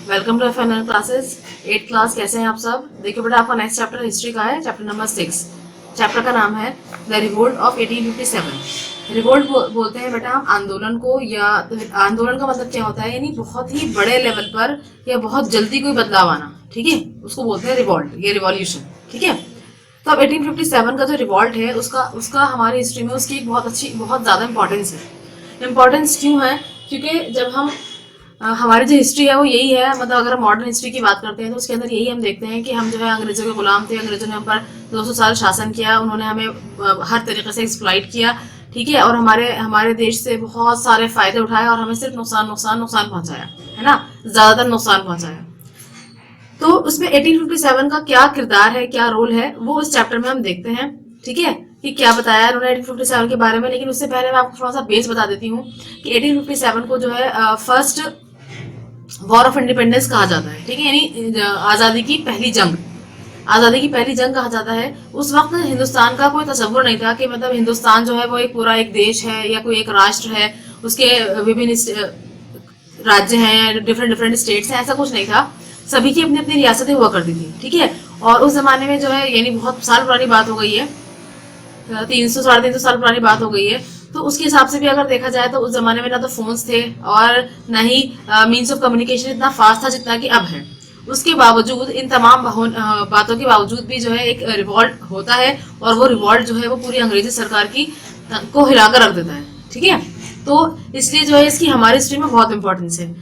Welcome to final classes 8th class. कैसे हैं आप सब? देखिए बेटा, आपका नेक्स्ट चैप्टर हिस्ट्री का है, चैप्टर नंबर 6। चैप्टर का नाम है द रिवोल्ट ऑफ 1857। रिवोल्ट बोलते हैं बेटा हम आंदोलन को, या आंदोलन का मतलब क्या होता है, यानी बहुत ही बड़े लेवल पर या बहुत जल्दी कोई बदलाव आना। ठीक है, उसको बोलते हैं रिवोल्ट, ये रिवॉल्यूशन। ठीक है, तो अब 1857 का जो रिवॉल्ट है उसका उसका हमारी हिस्ट्री में उसकी एक बहुत ज़्यादा इंपॉर्टेंस है। इम्पॉर्टेंस क्यों है? क्योंकि जब हम हमारी जो हिस्ट्री है वो यही है, मतलब अगर हम मॉडर्न हिस्ट्री की बात करते हैं तो उसके अंदर यही हम देखते हैं कि हम जो है अंग्रेजों के गुलाम थे। अंग्रेजों ने हम पर 200 साल शासन किया, उन्होंने हमें हर तरीके से एक्सप्लॉइट किया। ठीक है, और हमारे हमारे देश से बहुत सारे फायदे उठाए और हमें सिर्फ नुकसान नुकसान नुकसान पहुंचाया, है ना, ज्यादातर नुकसान पहुंचाया। तो उसमें 1857 का क्या किरदार है, क्या रोल है, वो इस चैप्टर में हम देखते हैं। ठीक है, कि क्या बताया उन्होंने 1857 के बारे में। लेकिन उससे पहले मैं आपको थोड़ा सा बेस बता देती हूँ कि 1857 को जो है फर्स्ट वॉर ऑफ इंडिपेंडेंस कहा जाता है। ठीक है, यानी आज़ादी की पहली जंग, आज़ादी की पहली जंग कहा जाता है। उस वक्त हिंदुस्तान का कोई तस्वुर नहीं था कि मतलब हिंदुस्तान जो है वो एक पूरा एक देश है या कोई एक राष्ट्र है, उसके विभिन्न राज्य हैं, डिफरेंट डिफरेंट स्टेट्स हैं, ऐसा कुछ नहीं था। सभी की अपनी अपनी रियासतें हुआ करती थी। ठीक है, और उस जमाने में जो है, यानी बहुत साल पुरानी बात हो गई है, 300 350 साल पुरानी बात हो गई है। तो उसके हिसाब से भी अगर देखा जाए तो उस जमाने में ना तो फोन्स थे और ना ही मीन्स ऑफ कम्युनिकेशन इतना फास्ट था जितना कि अब है। उसके बावजूद, इन तमाम बातों के बावजूद भी जो है एक रिवॉल्ट होता है, और वो रिवॉल्ट जो है वो पूरी अंग्रेजी सरकार की को हिलाकर रख देता है। ठीक है, तो इसलिए जो है इसकी हमारी हिस्ट्री में बहुत इंपॉर्टेंस है।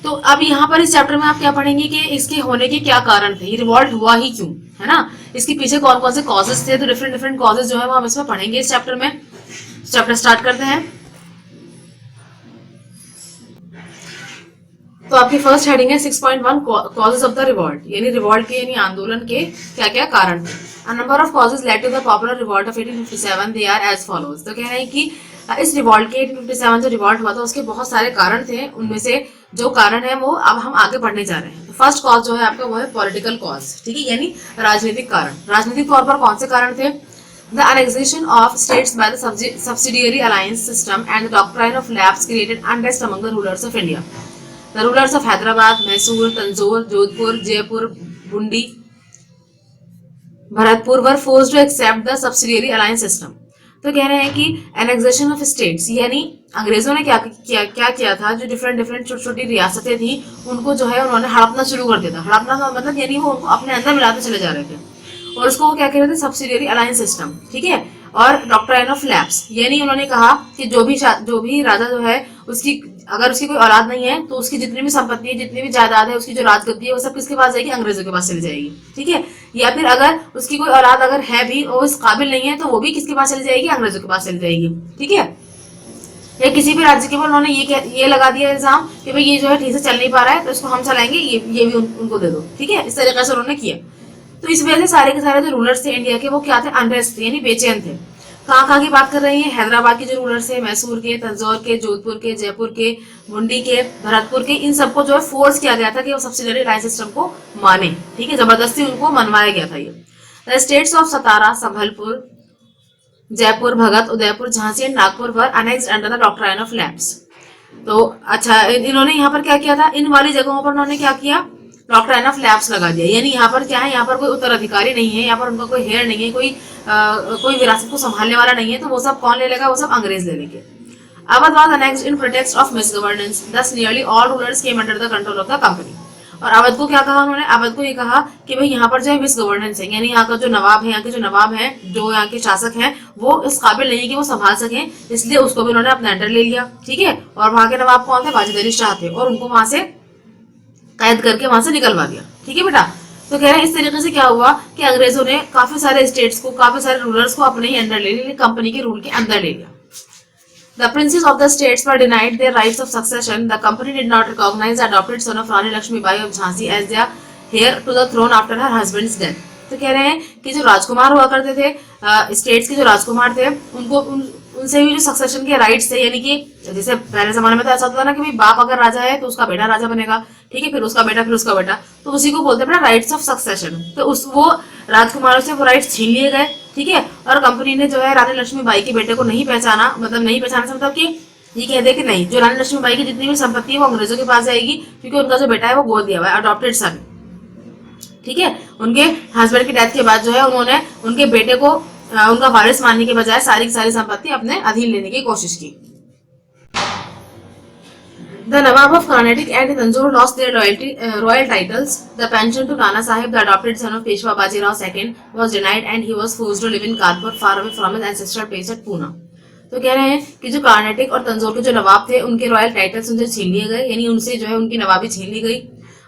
तो अब यहाँ पर इस चैप्टर में आप क्या पढ़ेंगे कि इसके होने के क्या कारण थे, ये रिवॉल्ट हुआ ही क्यों, है ना, इसके पीछे कौन कौन से कॉजेस थे। तो डिफरेंट डिफरेंट कॉजेस जो है वो हम इसमें पढ़ेंगे इस चैप्टर में। चैप्टर स्टार्ट करते हैं। तो आपकी फर्स्ट हेडिंग है 6.1 कॉजेस ऑफ द रिवॉल्ट, यानी रिवॉल्ट के यानी आंदोलन के क्या क्या कारण थे। A number of causes led to the popular revolt of 1857, they are as follows. तो कह रहे हैं कि इस रिवॉल्ट के 1857 जो रिवॉल्ट हुआ था उसके बहुत सारे कारण थे। उनमें से जो कारण है वो अब हम आगे पढ़ने जा रहे हैं। फर्स्ट कॉज जो है आपका वो है पॉलिटिकल कॉज। ठीक है, यानी राजनीतिक कारण। राजनीतिक तौर पर कौन से कारण थे? The annexation of states by the subsidiary alliance system and the doctrine of lapse created unrest among the rulers of India. The rulers of Hyderabad, Mysore, Tanjore, Jodhpur, Jaipur, Bundi, Bharatpur were forced to accept the subsidiary alliance system. तो कह रहे हैं कि annexation of states, यानी अंग्रेजों ने क्या किया था, जो डिफरेंट डिफरेंट छोटी छोटी रियासतें थी उनको जो है उन्होंने हड़पना शुरू कर दिया था। हड़पना का मतलब यानी वो उनको अपने अंदर मिलाते चले जा रहे थे, और उसको वो क्या कह रहे थे, सब्सिडियरी अलायंस सिस्टम। ठीक है, और डॉक्ट्राइन ऑफ लैप्स, यानी उन्होंने कहा कि जो भी राजा जो है उसकी अगर उसकी कोई औलाद नहीं है तो उसकी जितनी भी संपत्ति है, जितनी भी जायदाद है, उसकी जो राजगद्दी है वो सब किसके पास जाएगी? अंग्रेजों के पास चली जाएगी। ठीक है, या फिर अगर उसकी कोई औलाद अगर है भी और इस काबिल नहीं है तो वो भी किसके पास चली जाएगी? अंग्रेजों के पास चली जाएगी। ठीक है, या किसी भी राज्य के ऊपर उन्होंने ये लगा दिया इल्जाम कि भाई ये जो है ठीक से चल नहीं पा रहा है तो इसको हम चलाएंगे, ये भी उनको दे दो। ठीक है, इस तरीके से उन्होंने किया। तो इस वजह से सारे के सारे जो रूलर्स थे इंडिया के वो क्या थे? अनरेस्ट थे, यानी बेचैन थे। कहाँ कहाँ की बात कर रही है? हैदराबाद के जो रूलर्स थे, मैसूर के, तंजौर के, जोधपुर के, जयपुर के, बुंडी के, भरतपुर के, इन सबको जो है फोर्स किया गया था कि वो सब्सिडियरी अलायंस सिस्टम को माने। ठीक है, जबरदस्ती उनको मनवाया गया था। ये states of Satara, Sambalpur, Jaipur, Bhagat, Udaipur, Jhansi and Nagpur were annexed under the doctrine of lapse. तो अच्छा, इन्होंने यहाँ पर क्या किया था? इन वाली जगहों पर उन्होंने क्या किया? डॉक्ट्राइन ऑफ लैप्स लगा दिया। यानी यहाँ पर क्या है, यहाँ पर कोई उत्तराधिकारी नहीं है, यहाँ पर उनका कोई हेयर नहीं है, कोई विरासत को संभालने वाला नहीं है। तो वो सब कौन ले लेगा? वो सब अंग्रेज ले लेंगे। Awadh was annexed in protest of misgovernance, thus nearly all rulers came under the control of the company. और अवध को क्या कहा उन्होंने? अवध को ये कहा कि भाई यहाँ पर जो है मिस गवर्नेंस है, यानी यहाँ का जो नवाब है, यहाँ के जो नवाब है, जो यहाँ के शासक हैं, वो इस काबिल नहीं है कि वो संभाल सकें, इसलिए उसको भी उन्होंने अपने अंडर ले लिया। ठीक है, और वहां के नवाब कौन थे? बाजीद अली शाह थे, और उनको वहां से कैद करके वहां से निकलवा दिया। ठीक है बेटा, तो कह रहे हैं इस तरीके से क्या हुआ कि अंग्रेजों ने काफी सारे स्टेट्स को, काफी सारे रूलर्स को अपने ही अंडर ले लिया, कंपनी के रूल के अंदर ले लिया। The princes of the states were denied their rights of succession. The company did not recognize the adopted son of Rani Lakshmi Bai of Jhansi as their heir to the throne after her husband's death. तो कह रहे हैं कि जो राजकुमार हुआ करते थे, states के जो राजकुमार थे, उनसे भी जो सक्सेशन के राइट्स थे, यानी कि जैसे पहले जमाने में तो ऐसा होता था ना कि भाई बाप अगर राजा है तो उसका बेटा राजा बनेगा। ठीक है, फिर उसका बेटा, फिर उसका बेटा, तो उसी को बोलते हैं राइट्स ऑफ सक्सेशन। तो वो राजकुमारों से वो राइट्स छीन लिए गए। ठीक है, और कंपनी ने जो है रानी लक्ष्मीबाई के बेटे को नहीं पहचाना, मतलब नहीं पहचाना से मतलब कि ये कहते हैं कि नहीं, जो रानी लक्ष्मीबाई की जितनी भी संपत्ति है वो अंग्रेजों के पास जाएगी, क्योंकि उनका जो बेटा है वो गोद दिया हुआ है, अडॉप्टेड सन। ठीक है, उनके हस्बैंड की डेथ के बाद जो है उन्होंने उनके बेटे को उनका वारिस मानने के बजाय सारी की सारी संपत्ति अपने अधीन लेने की कोशिश की। The Nawab of Carnatic and Tanjore lost their royal titles. The pension to Nana Sahib, the adopted son of Peshwa Bajirao II, was denied and he was forced to live in Kanpur, far away from his ancestral place at Pune. तो कह रहे हैं कि जो कर्नाटक और तंजौर के जो नवाब थे उनके रॉयल टाइटल्स उनसे छीन लिए गए, यानी उनसे जो है उनकी नवाबी छीन ली गई।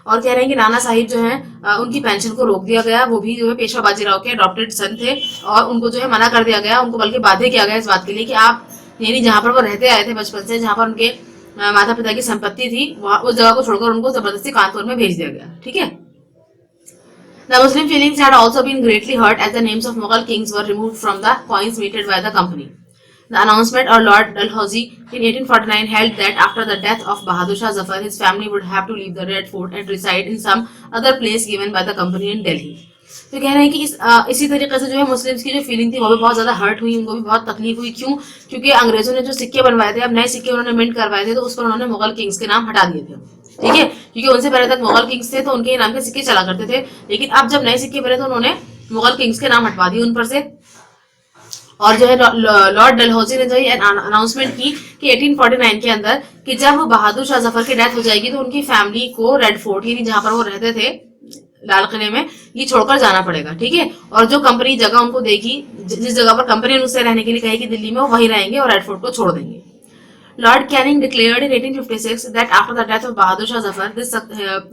और कह रहे हैं कि नाना साहिब जो है उनकी पेंशन को रोक दिया गया, वो भी जो है पेशवा बाजीराव के अडॉप्टेड सन थे, और उनको जो है मना कर दिया गया, उनको बल्कि बाध्य किया गया इस बात के लिए कि आप, यानी जहां पर वो रहते आए थे बचपन से, जहां पर उनके माता पिता की संपत्ति थी, उस जगह को छोड़कर उनको जबरदस्ती कानपुर में भेज दिया गया। ठीक है। The Muslim feelings had also been greatly hurt as the names of Mughal kings were removed from the coins minted by the company. The announcement of Lord Dalhousie in 1849 held that after the death of Bahadur Shah Zafar, his family would have to leave the Red Fort and reside in some other place given by the company in Delhi. तो कह रहे हैं कि इसी तरीके से जो है मुस्लिम्स की जो फीलिंग थी वो भी बहुत ज्यादा हर्ट हुई, उनको भी बहुत तकलीफ हुई। क्यों? क्योंकि अंग्रेजों ने जो सिक्के बनवाए थे, अब नए सिक्के उन्होंने मिंट करवाए थे, तो उस पर उन्होंने मुगल किंग्स के नाम हटा दिए थे। ठीक है, क्योंकि उनसे पहले तक मुगल किंग्स थे तो उनके नाम के सिक्के चला करते थे, लेकिन अब जब नए सिक्के बने तो उन्होंने मुगल किंग्स के नाम हटवा दिए उन पर से। और जो है लॉर्ड डलहौजी ने जो है अनाउंसमेंट की कि 1849 के अंदर कि जब बहादुर शाह जफर की डेथ हो जाएगी तो उनकी फैमिली को रेड फोर्ट, यानी जहां पर वो रहते थे लाल किले में, ये छोड़कर जाना पड़ेगा। ठीक है, और जो कंपनी जगह उनको देगी, जिस जगह पर कंपनी उनसे रहने के लिए कहेगी दिल्ली में, वो वहीं रहेंगे और रेड फोर्ट को छोड़ देंगे। Lord Canning declared in 1856 that after the death of Bahadur Shah Zafar,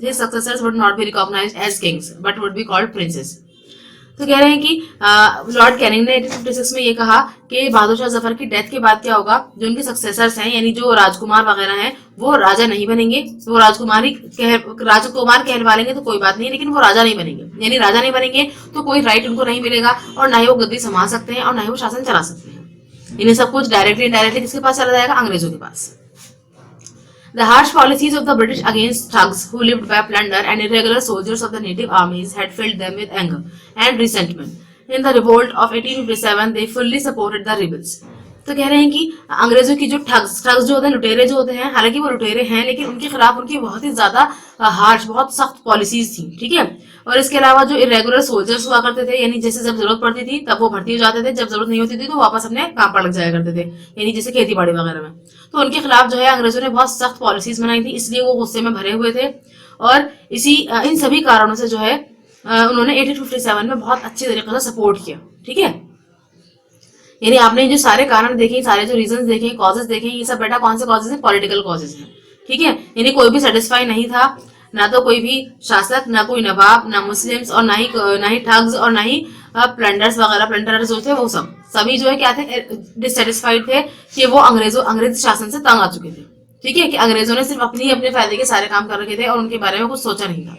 his successors would not be recognized as kings but would be called princes. तो कह रहे हैं कि लॉर्ड कैनिंग ने 1856 में ये कहा कि बहादुर शाह जफर की डेथ के बाद क्या होगा, जो उनके सक्सेसर्स हैं यानी जो राजकुमार वगैरह हैं वो राजा नहीं बनेंगे, वो राजकुमार कहलवा लेंगे तो कोई बात नहीं, लेकिन वो राजा नहीं बनेंगे। यानी राजा नहीं बनेंगे तो कोई राइट उनको नहीं मिलेगा, और ना ही वो गद्दी संभाल सकते हैं और ना ही वो शासन चला सकते हैं। इन्हें सब कुछ डायरेक्टली इनडायरेक्टली किसके पास चला जाएगा? अंग्रेजों के पास। The harsh policies of the British against thugs who lived by plunder and irregular soldiers of the native armies had filled them with anger and resentment. In the revolt of 1857, they fully supported the rebels. तो कह रहे हैं कि अंग्रेजों की जो thugs जो होते हैं, लुटेरे जो होते हैं, हालांकि वो लुटेरे हैं लेकिन उनके खिलाफ उनकी बहुत ही ज्यादा हार्श, बहुत सख्त पॉलिसीज थी। ठीक है, और इसके अलावा जो इरेगुलर सोल्जर्स हुआ करते थे, यानी जैसे जब जरूरत पड़ती थी तब वो भर्ती हो जाते थे, जब जरूरत नहीं होती थी तो वापस अपने काम पर लग जाया करते थे, यानी जैसे खेती बाड़ी वगैरह में। तो उनके खिलाफ जो है अंग्रेजों ने बहुत सख्त पॉलिसीज बनाई थी, इसलिए वो गुस्से में भरे हुए थे। और इन सभी कारणों से जो है उन्होंने 1857 में बहुत अच्छी तरीके से सपोर्ट किया। ठीक है, यानी आपने जो सारे कारण देखे, सारे जो रीजंस देखे, कॉजेज देखे, ये सब बेटा कौन से कॉजेज हैं? पॉलिटिकल कॉजेज हैं। ठीक है, यानी कोई भी सेटिस्फाई नहीं था, ना तो कोई भी शासक, ना कोई नवाब, ना मुस्लिम्स, और ना ही ठग्स, और ना ही प्लंडर्स वगैरह, प्लंडर्स जो थे वो सभी जो है क्या थे? डिससेटिस्फाइड थे कि वो अंग्रेज शासन से तंग आ चुके थे। ठीक है, कि अंग्रेजों ने सिर्फ अपने फायदे के सारे काम कर रखे थे और उनके बारे में कुछ सोचा नहीं था।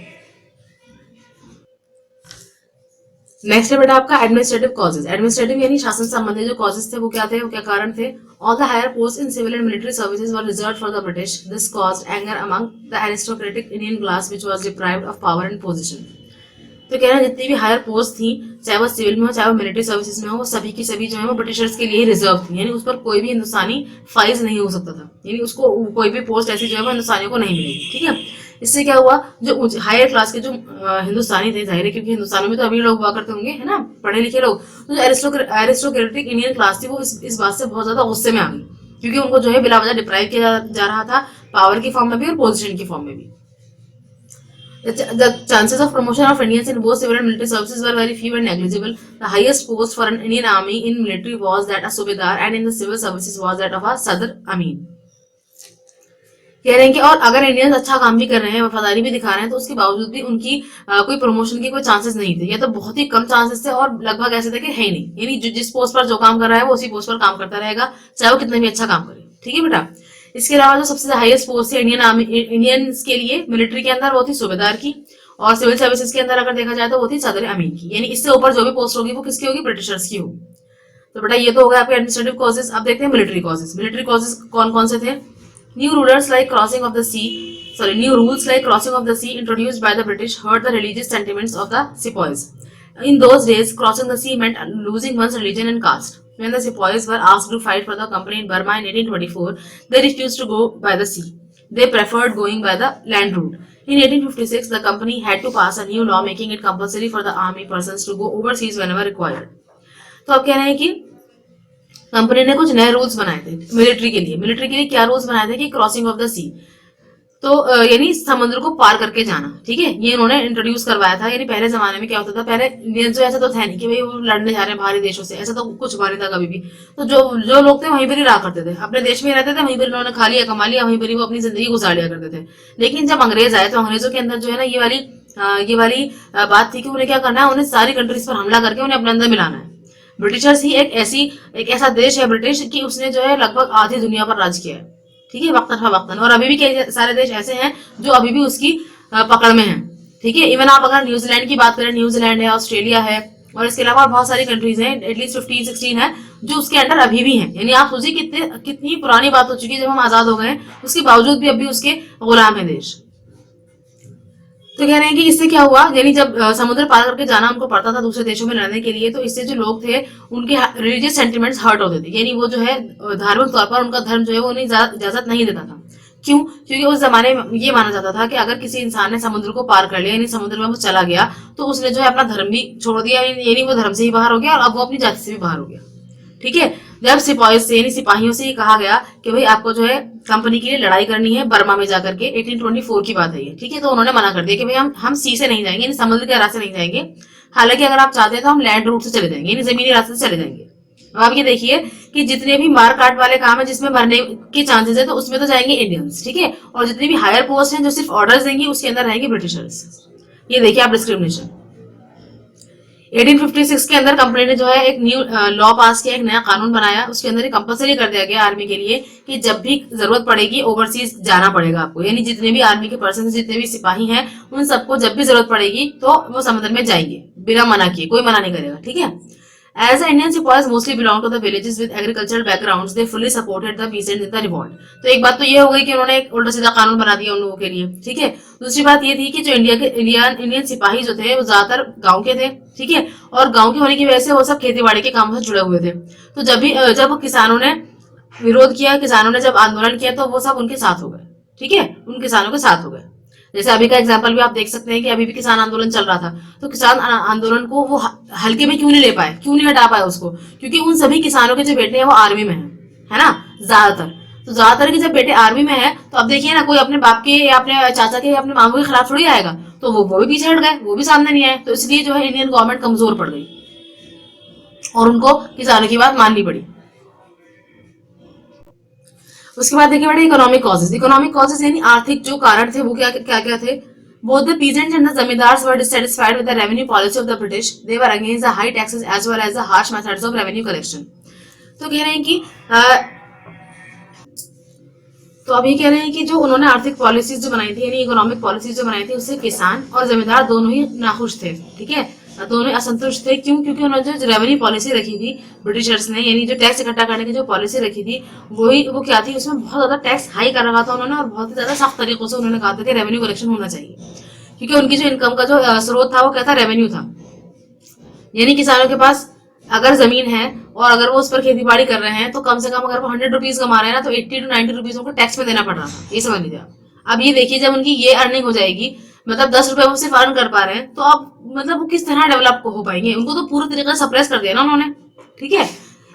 नेक्स्ट है बेटा आपका एडमिनिस्ट्रेटिव कॉजेज। एडमिनिस्ट्रेटिव यानी शासन संबंधी जो कॉजेज थे वो क्या थे, वो क्या कारण थे? All the higher post in civil and military services were reserved for the British. This caused anger among the aristocratic Indian class which was deprived of power and position. तो कह रहे हैं जितनी भी हायर पोस्ट थी, चाहे वो civil में हो चाहे वो मिलिट्री सर्विसेज में हो, वो सभी की सभी जो है वो ब्रिटिशर्स के लिए रिजर्व थी, यानी उस पर कोई भी हिंदुस्तानी फाइज नहीं हो सकता था, यानी उसको कोई भी पोस्ट ऐसी जो है वो हिंदुस्तानियों को नहीं मिलेगी। ठीक है, इससे क्या हुआ, जो हायर क्लास के जो हिंदुस्तानी थे, जाहिर है क्योंकि हिंदुस्तान में तो अमीर लोग हुआ करते होंगे, है ना, पढ़े लिखे लोग, तो जो एरिस्टोक्रेटिक इंडियन क्लास थी वो इस बात से बहुत ज्यादा गुस्से में आ गई, क्योंकि उनको जो है बिला वजह डिप्राइव किया जा रहा था, पावर की फॉर्म में भी और पोजीशन की फॉर्म में भी। The chances of promotion of Indians in both civil and military services were very few and negligible. The highest post for an Indian army in military was that of Subedar, and in the civil services was that of a Sadr Amin. कह रहे हैं कि और अगर Indians अच्छा काम भी कर रहे हैं, वफादारी भी दिखा रहे हैं, तो उसके बावजूद भी उनकी कोई प्रमोशन के कोई चांसेस नहीं थे, या तो बहुत ही कम चांसेस थे, और लगभग ऐसे थे कि है ही नहीं, यानी जिस पोस्ट पर जो काम कर रहा है वो उसी पोस्ट पर काम करता रहेगा, चाहे वो कितना भी अच्छा काम करे। ठीक है बेटा, इसके अलावा जो सबसे हाईएस्ट पोस्ट थी इंडियंस के लिए मिलिट्री के अंदर वो थी सूबेदार की, और सिविल सर्विसेज के अंदर अगर देखा जाए तो वो थी सदर अमीन की, यानी इससे ऊपर जो भी पोस्ट होगी वो किसकी होगी? ब्रिटिशर्स की होगी। तो बेटा ये तो हो गया आपके एडमिनिस्ट्रेटिव कॉजेज। अब देखते हैं मिलिट्री कॉजेज। मिलिट्री कॉजेज कौन कौन से थे? New rules like crossing of the sea introduced by the British hurt the religious sentiments of the sepoys. In those days, crossing the sea meant losing one's religion and caste. When the sepoys were asked to fight for the company in Burma in 1824, they refused to go by the sea. They preferred going by the land route. In 1856, the company had to pass a new law making it compulsory for the army persons to go overseas whenever required. तो अब कह रहे हैं कि company ने कुछ नए rules बनाए थे मिलिट्री के लिए क्या रूल्स बनाए थे कि क्रॉसिंग ऑफ द सी, तो यानी समुद्र को पार करके जाना, ठीक है, ये इन्होंने इंट्रोड्यूस करवाया था। यानी पहले जमाने में क्या होता था, पहले इंडियंस जो ऐसा तो था नहीं कि भाई वो लड़ने जा रहे हैं बाहरी देशों से, ऐसा तो कुछ हुआ नहीं था कभी भी। तो जो जो लोग थे वहीं पर ही रहा करते थे, अपने देश में ही रहते थे, वहीं पर इन्होंने खा लिया कमा लिया, वहीं पर ही वो अपनी जिंदगी गुजार लिया करते थे। लेकिन जब अंग्रेज आए तो अंग्रेजों के अंदर जो है ना ये वाली बात थी कि उन्हें क्या करना है, उन्हें सारी कंट्रीज पर हमला करके उन्हें अपने अंदर मिलाना है। ब्रिटिशर्स ही एक ऐसा देश है ब्रिटिश कि उसने जो है लगभग आधी दुनिया पर राज किया है, ठीक है, वक्तन, और अभी भी कई सारे देश ऐसे हैं जो अभी भी उसकी पकड़ में हैं, ठीक है। इवन आप अगर न्यूजीलैंड की बात करें, न्यूजीलैंड है, ऑस्ट्रेलिया है, और इसके अलावा बहुत सारी कंट्रीज हैं, एटलीस्ट 15-16 है जो उसके अंडर अभी भी हैं। यानी आप सोचिए कितनी पुरानी बात हो चुकी है, जब हम आजाद हो गए उसके बावजूद भी अभी उसके गुलाम है देश। तो कह रहे हैं कि इससे क्या हुआ, यानी जब समुद्र पार करके जाना उनको पड़ता था दूसरे देशों में लड़ने के लिए, तो इससे जो लोग थे उनके रिलीजियस सेंटिमेंट्स हर्ट होते थे। यानी वो जो है धार्मिक तौर पर उनका धर्म जो है वो उन्हें इजाजत नहीं देता था। क्यों? क्योंकि उस जमाने में ये माना जाता था कि अगर किसी इंसान ने समुद्र को पार कर लिया, यानी समुद्र में वो चला गया, तो उसने जो है अपना धर्म भी छोड़ दिया, यानी वो धर्म से ही बाहर हो गया और अब वो अपनी जाति से भी बाहर हो गया, ठीक है। जब सिपाहियों से कहा गया कि भाई आपको जो है कंपनी के लिए लड़ाई करनी है बर्मा में जाकर के, 1824 की बात है ये, ठीक है, तो उन्होंने मना कर दिया कि भाई हम सी से नहीं जाएंगे, यानी समुद्र के रास्ते नहीं जाएंगे, हालांकि अगर आप चाहते हैं तो हम लैंड रूट से चले जाएंगे, यानी जमीनी रास्ते से चले जाएंगे। अब आप ये देखिए कि जितने भी मार काट वाले काम है जिसमें मरने के चांसेस है, तो उसमें तो जाएंगे इंडियंस, ठीक है, और जितने भी हायर पोस्ट हैं जो सिर्फ ऑर्डर्स देंगे उसके अंदर रहेंगे ब्रिटिशर्स। ये देखिए आप डिस्क्रिमिनेशन। 1856 के अंदर कंपनी ने जो है एक न्यू लॉ पास किया, एक नया कानून बनाया, उसके अंदर कंपलसरी कर दिया गया आर्मी के लिए कि जब भी जरूरत पड़ेगी ओवरसीज जाना पड़ेगा आपको, यानी जितने भी आर्मी के पर्सन, जितने भी सिपाही हैं, उन सबको जब भी जरूरत पड़ेगी तो वो समुद्र में जाएंगे बिना मना किए, कोई मना नहीं करेगा, ठीक है। As the Indian sepoys mostly belong to the villages with agricultural backgrounds, they fully supported the peasants in the revolt. तो एक बात तो ये हो गई कि उन्होंने एक उल्टा सीधा कानून बना दिया उन लोगों के लिए, ठीक है। दूसरी बात ये थी कि जो इंडियन सिपाही जो थे वो ज्यादातर गांव के थे, ठीक है, और गांव के होने की वजह से वो सब खेती बाड़ी के कामों से जुड़े हुए थे। तो जब किसानों ने विरोध किया, किसानों ने जब आंदोलन किया, तो वो सब उनके साथ हो गए, ठीक है, उन किसानों के साथ हो गए। जैसे अभी का एग्जांपल भी आप देख सकते हैं कि अभी भी किसान आंदोलन चल रहा था, तो किसान आंदोलन को वो हल्के में क्यों नहीं ले पाए, क्यों नहीं हटा पाए उसको, क्योंकि उन सभी किसानों के जो बेटे हैं वो आर्मी में है ना, ज्यादातर। तो ज्यादातर के जब बेटे आर्मी में है, तो अब देखिए ना, कोई अपने बाप के या अपने चाचा के या अपने मामू के खिलाफ थोड़ी आएगा, तो वो भी पीछे हट गए, वो भी सामने नहीं आए। तो इसलिए जो है इंडियन गवर्नमेंट कमजोर पड़ गई और उनको किसानों की बात माननी पड़ी। उसके बाद देखिए बेटा इकोनॉमिक कॉजेज यानी आर्थिक जो कारण थे वो क्या क्या क्या थे। Both the peasants and the zamindars were dissatisfied with the revenue policy of the British, they were against the high taxes as well as the harsh methods of revenue collection. तो कह रहे हैं कि तो अभी कह रहे हैं कि जो उन्होंने आर्थिक पॉलिसीज जो बनाई थी, यानी इकोनॉमिक पॉलिसीज जो बनाई थी, उससे किसान और जमींदार दोनों ही नाखुश थे, ठीक है, दोनों असंतुष्ट थे। क्यों? क्योंकि उन्होंने जो रेवेन्यू पॉलिसी रखी थी ब्रिटिशर्स ने, यानी जो टैक्स इकट्ठा करने की जो पॉलिसी रखी थी वो क्या थी, उसमें बहुत ज्यादा टैक्स हाई कर रखा था उन्होंने, और बहुत ही ज्यादा सख्त तरीकों से उन्होंने कहा था कि रेवेन्यू कलेक्शन होना चाहिए, क्योंकि उनकी जो इनकम का जो स्रोत था वो क्या था, रेवेन्यू था। यानी किसानों के पास अगर जमीन है और अगर वो उस पर खेती बाड़ी कर रहे हैं, तो कम से कम अगर वो 100 रुपीज कमा रहे हैं ना, तो 80 to 90 रुपीज उनको टैक्स में देना पड़ रहा था, ये समझ लीजिए। अब ये देखिए जब उनकी ये अर्निंग हो जाएगी, मतलब 10 रुपए वो सिर्फ अर्न कर पा रहे हैं, तो अब मतलब वो किस तरह डेवलप हो पाएंगे, उनको तो पूरी तरीके से सप्रेस कर दिया ना उन्होंने, ठीक है।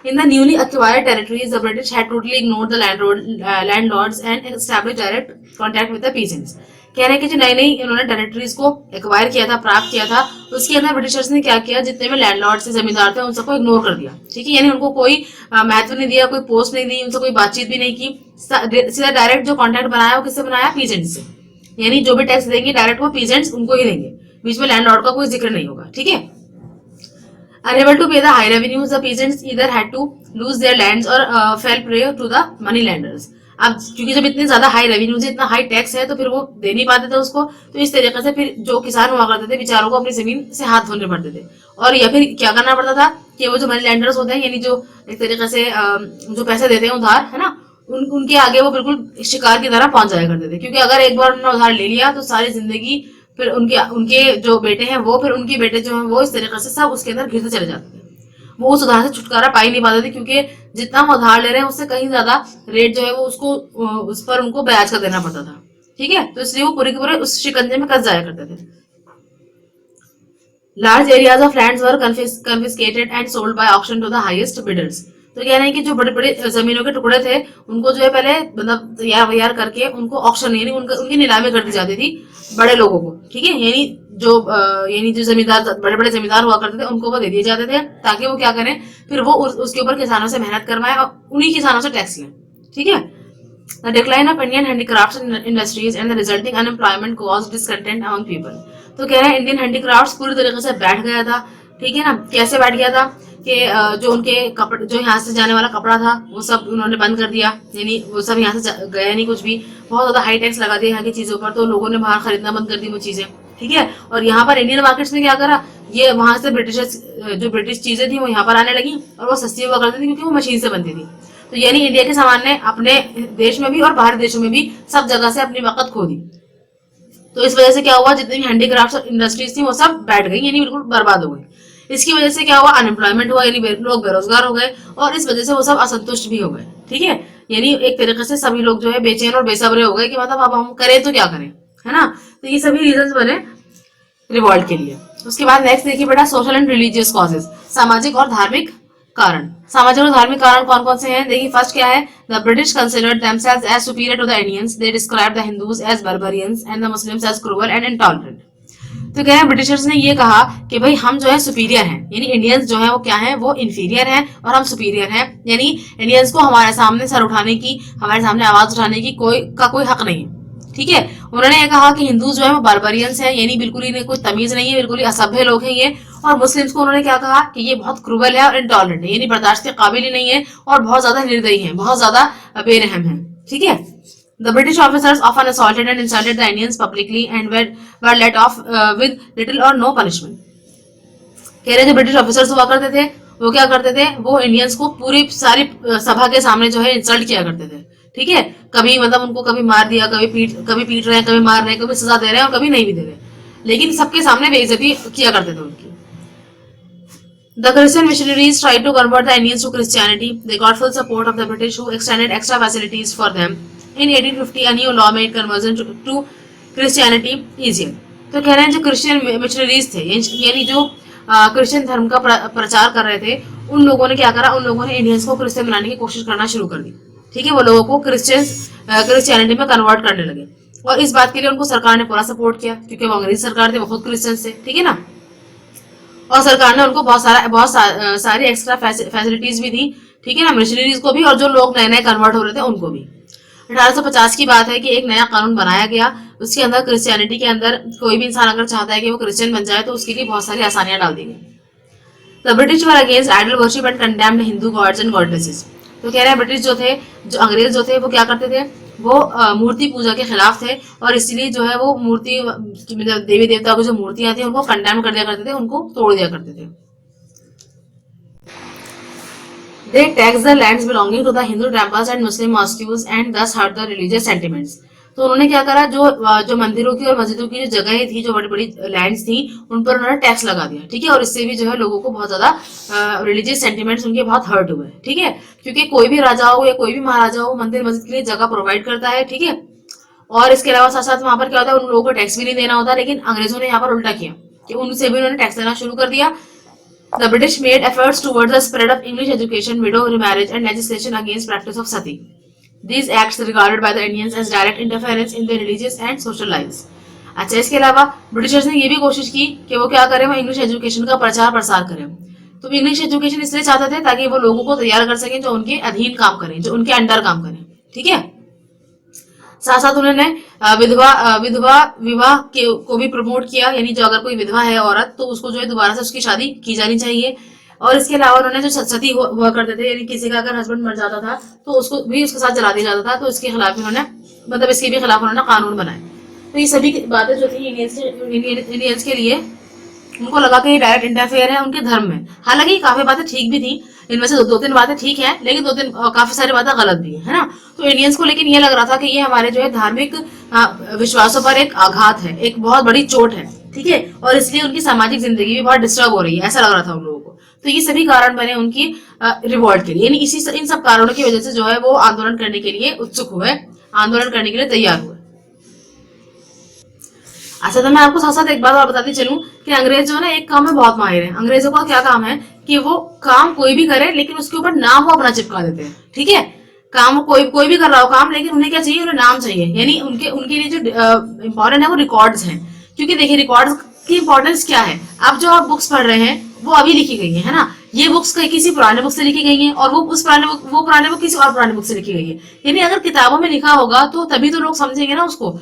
In the newly acquired territories, the British had totally ignored the landlords and established direct contact with the peasants. कह रहे हैं कि जो नई इन्होंने टेरिटरीज को एक्वायर किया था, प्राप्त किया था, उसके अंदर ब्रिटिशर्स ने क्या किया, जितने भी लैंडलॉर्ड से जमींदार थे उन सबको इग्नोर कर दिया, ठीक है। यानी उनको कोई महत्व नहीं दिया, कोई पोस्ट नहीं दी, उनसे कोई बातचीत भी नहीं की, सीधा डायरेक्ट जो कॉन्टेक्ट बनाया वो किससे बनाया, पीजेंट्स से। यानी जो भी टैक्स देंगे डायरेक्ट वो पीजेंट्स उनको ही देंगे, बीच में लैंडलॉर्ड का कोई जिक्र नहीं होगा, ठीक है। Unable to pay the high revenues, the peasants either had to lose their lands or fell prey to the money lenders. अब क्योंकि जब इतने ज्यादा हाई रेवेन्यूज है, इतना हाई टैक्स है, तो फिर वो दे नहीं पाते थे उसको, तो इस तरीके से फिर जो किसान हुआ करते थे बेचारों को अपनी जमीन से हाथ धोने पड़ते थे, और या फिर क्या करना पड़ता था कि वो जो मनी लैंडर्स होते हैं, यानी जो एक तरीके से जो पैसे देते हैं उधार, है ना, उनके आगे वो बिल्कुल शिकार की तरह पहुंच जाया करते थे, क्योंकि अगर एक बार उन्होंने उधार ले लिया तो सारी जिंदगी फिर उनके जो बेटे हैं वो, फिर उनके बेटे जो हैं वो, इस तरीके से सब उसके अंदर घिरते चले जाते थे। वो उस उधार से छुटकारा पा ही नहीं पाते थे, क्योंकि जितना वो उधार ले रहे हैं उससे कहीं ज्यादा रेट जो है वो उसको उस पर उनको ब्याज का देना पड़ता था। ठीक है, तो इसलिए वो पूरे के पूरे उस शिकंजे में फंस जाया करते थे। Large areas of lands were confiscated and sold by auction to the highest bidders. तो कह रहे हैं कि जो बड़े बड़े जमीनों के टुकड़े थे उनको जो है पहले मतलब तैयार वैयार करके उनको ऑक्शन यानी उनकी नीलामी कर दी जाती थी बड़े लोगों को। ठीक है, यानी जो जमींदार बड़े बड़े जमींदार हुआ करते थे उनको वो दे दिए जाते थे, ताकि वो क्या करें, फिर वो उसके ऊपर किसानों से मेहनत करवाएं और उन्हीं किसानों से टैक्स लें। ठीक है, The decline of Indian handicrafts industries and the resulting unemployment caused discontent among people. तो कह रहे हैं इंडियन हैंडीक्राफ्ट्स पूरी तरीके से बैठ गया था। ठीक है ना, कैसे बैठ गया था कि जो उनके कपड़े, जो यहाँ से जाने वाला कपड़ा था वो सब उन्होंने बंद कर दिया, यानी वो सब यहाँ से गया नहीं कुछ भी। बहुत ज्यादा हाई टैक्स लगा दिया यहाँ की चीजों पर, तो लोगों ने बाहर खरीदना बंद कर दी वो चीजें। ठीक है, और यहाँ पर इंडियन मार्केट्स में क्या करा, ये वहां से ब्रिटिश चीजें थी वो यहाँ पर आने लगी और वो सस्ती हुआ करती थी क्योंकि वो मशीन से बनती थी। तो यानी इंडिया के सामान ने अपने देश में भी और बाहरी देशों में भी सब जगह से अपनी वक़्त खो दी। तो इस वजह से क्या हुआ, जितनी भी हैंडीक्राफ्ट इंडस्ट्रीज थी वो सब बैठ गई, यानी बिल्कुल बर्बाद हो गई। इसकी वजह से क्या हुआ, अनएम्प्लॉयमेंट हुआ, यानी लोग बेरोजगार हो गए और इस वजह से वो सब असंतुष्ट भी हो गए। ठीक है, यानी एक तरीके से सभी लोग जो है बेचैन और बेसब्रे हो गए कि मतलब अब हम करें तो क्या करें, है ना। तो ये सभी रीजन बने रिवॉल्ट के लिए। उसके बाद नेक्स्ट देखिए बेटा, सोशल एंड रिलीजियस कॉजेज, सामाजिक और धार्मिक कारण। सामाजिक और धार्मिक कारण कौन कौन से हैं, देखिए फर्स्ट क्या है, the British considered themselves as superior to the Indians, they describe the Hindus as barbarians and the Muslims as cruel and intolerant. तो क्या है, ब्रिटिशर्स ने ये कहा कि भाई हम जो है सुपीरियर हैं, यानी इंडियंस जो है वो क्या है, वो इंफीरियर हैं और हम सुपीरियर हैं, यानी इंडियंस को हमारे सामने सर उठाने की, हमारे सामने आवाज उठाने की कोई हक नहीं है। ठीक है, उन्होंने ये कहा कि हिंदू जो है वो बार्बरियंस है, यानी बिल्कुल ही कोई तमीज नहीं है, बिल्कुल ही असभ्य लोग हैं ये। और मुस्लिम्स को उन्होंने क्या कहा कि ये बहुत क्रूवल है और इंटॉलरेंट है, यानी बर्दाश्त के काबिल ही नहीं है और बहुत ज्यादा निर्दयी है, बहुत ज्यादा बेरहम है। ठीक है, The British officers often assaulted and insulted the Indians publicly and were let off with little or no punishment. कह रहे जो ब्रिटिश ऑफिसर्स हुआ करते थे वो क्या करते थे, वो इंडियंस को पूरी सारी सभा के सामने जो है इंसल्ट किया करते थे। ठीक है, कभी मतलब उनको कभी मार दिया, कभी पीट रहे हैं, कभी मार रहे हैं, कभी सजा दे रहे हैं और कभी नहीं भी दे रहे, लेकिन सबके सामने बेइज्जती किया करते थे उनकी। The Christian missionaries tried to convert the Indians to Christianity. They got full support of the British, who extended extra facilities for them. In 1850, a new law made conversion to Christianity easier. तो कह रहे हैं जो Christian missionaries थे, यानी जो Christian धर्म का प्रचार कर रहे थे, उन लोगों ने क्या करा, उन लोगों ने इंडियंस को क्रिश्चियन बनाने की कोशिश करना शुरू कर दी। ठीक है, वो लोगों को क्रिश्चियनिटी में कन्वर्ट करने लगे और इस बात के लिए उनको सरकार ने पूरा सपोर्ट किया, क्योंकि वो अंग्रेज सरकार थे, वो खुद क्रिश्चियन थे। ठीक है ना, और सरकार ने उनको बहुत सारी एक्स्ट्रा फैसिलिटीज भी दी। ठीक है ना, मिशनरीज को भी और जो लोग नए नए कन्वर्ट हो रहे थे उनको भी। 1850 की बात है कि एक नया कानून बनाया गया, उसके अंदर क्रिश्चियनिटी के अंदर कोई भी इंसान अगर चाहता है कि वो क्रिश्चियन बन जाए तो उसके लिए बहुत सारी आसानियां डाल दी गई। The British were against idol worship and condemned Hindu gods and goddesses. तो कह रहे हैं ब्रिटिश जो अंग्रेज जो थे वो क्या करते थे, वो मूर्ति पूजा के खिलाफ थे और इसलिए जो है वो मूर्ति देवी देवता की जो मूर्तियां थी उनको कंडेम कर दिया करते थे, उनको तोड़ दिया करते थे। They taxed the lands belonging to the Hindu temples and Muslim mosques and thus hurt the religious sentiments. तो उन्होंने क्या करा, जो मंदिरों की और मस्जिदों की जो जगहें थी, जो बड़ी बड़ी लैंड्स थी, उन पर उन्होंने टैक्स लगा दिया। ठीक है, और इससे भी जो है लोगों को बहुत ज्यादा रिलीजियस सेंटिमेंट्स उनके बहुत हर्ट हुए। ठीक है, क्योंकि कोई भी राजा हो या कोई भी महाराजा हो मंदिर मस्जिद के लिए जगह प्रोवाइड करता है। ठीक है, और इसके अलावा साथ साथ वहां पर क्या होता है, उन लोगों को टैक्स भी नहीं देना होता, लेकिन अंग्रेजों ने यहाँ पर उल्टा किया कि उनसे भी उन्होंने टैक्स देना शुरू कर दिया। The British made efforts towards the spread of English education, widow remarriage, and legislation against practice of sati. These acts regarded by the Indians as direct interference in their religious and social lives. अच्छा, इसके अलावा Britishers ने ये भी कोशिश की कि वो क्या करें, वो इंग्लिश एजुकेशन का प्रचार प्रसार करें। तो इंग्लिश एजुकेशन इसलिए चाहते थे ताकि वो लोगों को तैयार कर सकें जो उनके अधीन काम करें, जो उनके अंडर काम करें। ठीक है, साथ साथ उन्होंने विधवा विवाह को भी प्रमोट किया, यानी जो अगर कोई विधवा है औरत तो उसको जो है दोबारा से उसकी शादी की जानी चाहिए। और इसके अलावा उन्होंने जो सती हुआ करते थे, यानी किसी का अगर हस्बैंड मर जाता था तो उसको भी उसके साथ जला दिया जाता था, तो इसके खिलाफ उन्होंने मतलब इसके भी खिलाफ उन्होंने कानून बनाए। तो ये सभी बातें जो थी इंडियंस के लिए उनको लगा कि ये डायरेक्ट इंटरफेयर है उनके धर्म में। हालांकि काफी बातें ठीक भी थी, इनमें से दो तीन बातें ठीक है, लेकिन दो तीन काफी सारी बातें गलत भी है ना। तो इंडियंस को लेकिन ये लग रहा था कि ये हमारे जो है धार्मिक विश्वासों पर एक आघात है, एक बहुत बड़ी चोट है। ठीक है, और इसलिए उनकी सामाजिक जिंदगी भी बहुत डिस्टर्ब हो रही है, ऐसा लग रहा था उन लोगों को। तो ये सभी कारण बने उनकी रिवॉल्ट के लिए, यानी इसी इन सब कारणों की वजह से जो है वो आंदोलन करने के लिए उत्सुक हुए, आंदोलन करने के लिए तैयार हुए। अच्छा, तो मैं आपको साथ साथ एक बात और बताती चलूं कि अंग्रेज जो है ना एक काम में बहुत माहिर है। अंग्रेजों का क्या काम है कि वो काम कोई भी करे लेकिन उसके ऊपर नाम वो अपना चिपका देते हैं। ठीक है, काम कोई कोई भी कर रहा हो काम, लेकिन उन्हें क्या चाहिए, उन्हें नाम चाहिए। यानी उनके उनके लिए जो इम्पोर्टेंट है वो रिकॉर्ड्स हैं। क्योंकि देखिए रिकॉर्ड्स की इंपॉर्टेंस क्या है, अब जो आप बुक्स पढ़ रहे हैं वो अभी लिखी गई है ना, ये बुक्स किसी पुराने बुक से लिखी गई हैं, और वो पुराने बुक किसी और पुराने बुक से लिखी गई है। यानी अगर किताबों में लिखा होगा तो तभी तो लोग समझेंगे ना उसको।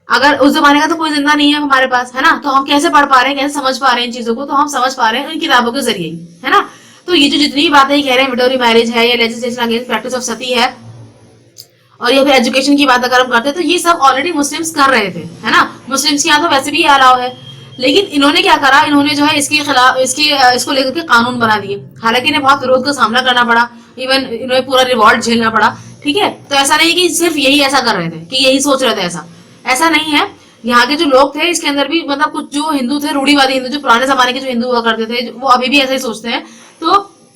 अगर उस जमाने का तो कोई जिंदा नहीं है हमारे पास, है ना, तो हम कैसे पढ़ पा रहे हैं, कैसे समझ पा रहे हैं इन चीजों को, तो हम समझ पा रहे हैं इन किताबों के जरिए, है ना। तो ये जो जितनी भी बातें कह रहे हैं, विडोरी मैरिज है या लेजिस्लेशन अगेंस्ट प्रैक्टिस ऑफ सती है, और ये फिर एजुकेशन की बात अगर हम करते हैं तो ये सब ऑलरेडी मुस्लिम्स कर रहे थे, है ना। मुस्लिम्स के यहाँ तो वैसे भी अलाउ है, लेकिन इन्होंने क्या करा, इन्होंने जो है इसके खिलाफ इसको लेकर के कानून बना दिए। हालांकि इन्हें बहुत विरोध का सामना करना पड़ा, इवन इन्हें पूरा रिवॉल्ट झेलना पड़ा। ठीक है, तो ऐसा नहीं कि सिर्फ यही ऐसा कर रहे थे, कि यही सोच रहे थे, ऐसा नहीं है। यहाँ के जो लोग थे इसके अंदर भी मतलब कुछ जो हिंदू थे, रूढ़ीवादी हिंदू, जो पुराने जमाने के जो हिंदू हुआ करते थे, वो अभी भी ऐसा ही सोचते हैं। तो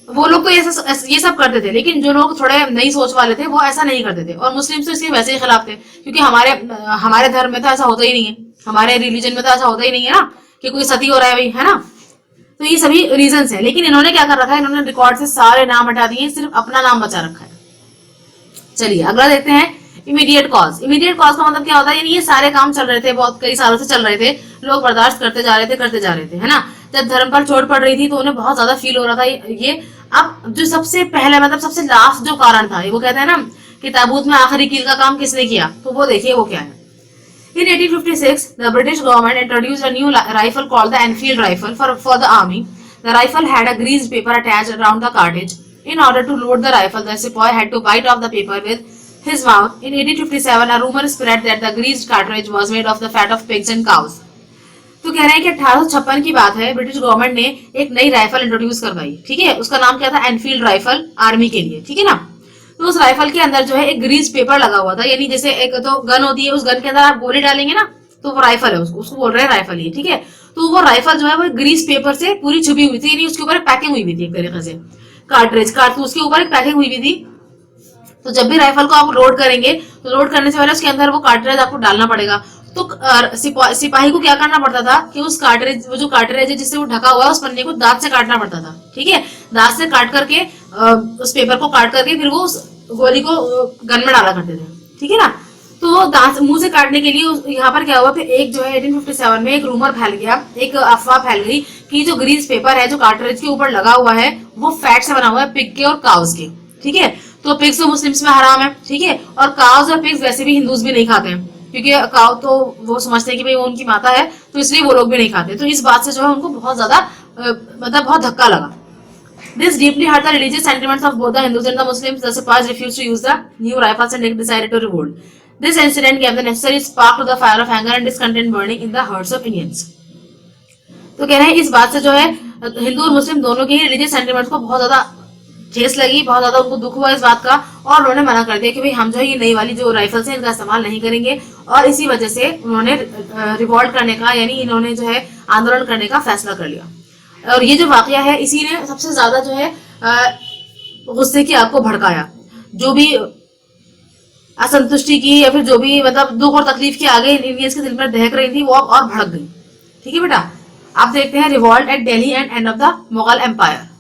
वो लोग तो ये सब करते थे, लेकिन जो लोग थोड़े नई सोच वाले थे वो ऐसा नहीं करते थे। और मुस्लिम्स तो इसके वैसे ही खिलाफ थे, क्योंकि हमारे धर्म में तो ऐसा होता ही नहीं है, हमारे रिलीजन में तो ऐसा होता ही नहीं है ना कि कोई सती हो रहा है भाई, है ना। तो ये सभी रीजंस है। लेकिन इन्होंने क्या कर रखा है, इन्होंने रिकॉर्ड से सारे नाम हटा दिए, सिर्फ अपना नाम बचा रखा है। चलिए अगला देखते हैं, इमीडिएट कॉज। इमीडिएट कॉज का मतलब क्या होता है, ये सारे काम चल रहे थे, बहुत कई सालों से चल रहे थे, लोग बर्दाश्त करते जा रहे थे, है ना। जब धर्म पर चोट पड़ रही थी तो उन्हें बहुत ज्यादा फील हो रहा था ये। अब जो सबसे पहले मतलब सबसे लास्ट जो कारण था, वो कहते हैं ना कि ताबूत में आखिरी कील का काम किसने किया, तो वो देखिए वो क्या है। In 1856, the British government introduced a new rifle called the Enfield rifle for the army. The rifle had a greased paper attached around the cartridge. In order to load the rifle, the sepoy had to bite off the paper with his mouth. In 1857, a rumor spread that the greased cartridge was made of the fat of pigs and cows. तो कह रहे हैं कि 1856 की बात है, British government ने एक नई राइफल इंट्रोड्यूस करवाई। ठीक है, उसका नाम क्या था, एनफील्ड राइफल, आर्मी के लिए। ठीक है ना। तो उस राइफल के अंदर जो है एक ग्रीस पेपर लगा हुआ था, यानी जैसे एक तो गन होती है, उस गन के अंदर आप गोली डालेंगे ना, तो वो राइफल है, उसको बोल रहे हैं राइफल ये। ठीक है, तो वो राइफल जो है वो ग्रीस पेपर से पूरी छुपी हुई थी, यानी उसके ऊपर पैकिंग हुई हुई थी एक तरीके से, कारतूस के ऊपर एक पैकिंग हुई हुई थी। तो जब भी राइफल को आप लोड करेंगे तो लोड करने से पहले उसके अंदर वो कार्ट्रिज आपको डालना पड़ेगा। तो सिपाही को क्या करना पड़ता था कि उस कार्ट्रिज, वो जो कार्ट्रिज है जिससे वो ढका हुआ है, उस पन्ने को दांत से काटना पड़ता था। ठीक है, दांत से काट करके उस पेपर को काट करके फिर वो उस गोली को गन में डाला करते थे। ठीक है ना। तो दांत मुंह से काटने के लिए यहाँ पर क्या हुआ, फिर एक जो है 1857 में एक रूमर फैल गया, एक अफवाह फैल गई कि जो ग्रीस पेपर है जो कार्ट्रिज के ऊपर लगा हुआ है वो फैट से बना हुआ है, पिग के और काउस के। ठीक है, तो पिग्स तो मुस्लिम्स में हराम है। ठीक है, और काउस और पिग्स वैसे भी हिंदूज भी नहीं खाते हैं, क्योंकि काउ तो वो समझते हैं कि भाई वो उनकी माता है, तो इसलिए वो लोग भी नहीं खाते। तो इस बात से जो है उनको बहुत ज्यादा मतलब बहुत धक्का लगा। This deeply hurt the religious sentiments of both the Hindus and the Muslims. The sepoys refused to use the new rifles and they decided to revolt. This incident gave the necessary spark to the fire of anger and discontent burning in the hearts of Indians. तो कह रहे हैं इस बात से जो है हिंदू और मुस्लिम दोनों के ही रिलीजियस सेंटिमेंट्स को बहुत ज्यादा ठेस लगी, बहुत ज्यादा उनको दुख हुआ इस बात का, और उन्होंने मना कर दिया कि भाई हम जो है ये नई वाली जो राइफल्स हैं इनका इस्तेमाल नहीं करेंगे। और इसी वजह से उन्होंने रिवॉल्ट करने का, यानी इन्होंने जो है आंदोलन करने का फैसला कर लिया। और ये जो वाकया है इसी ने सबसे ज्यादा जो है गुस्से की आग को भड़काया। जो भी असंतुष्टि की या फिर जो भी मतलब दुख और तकलीफ की आगे इंडियंस के दिल में दहक रही थी वो अब और भड़क गई। ठीक है बेटा, आप देखते हैं revolt at Delhi and end of the Mughal empire.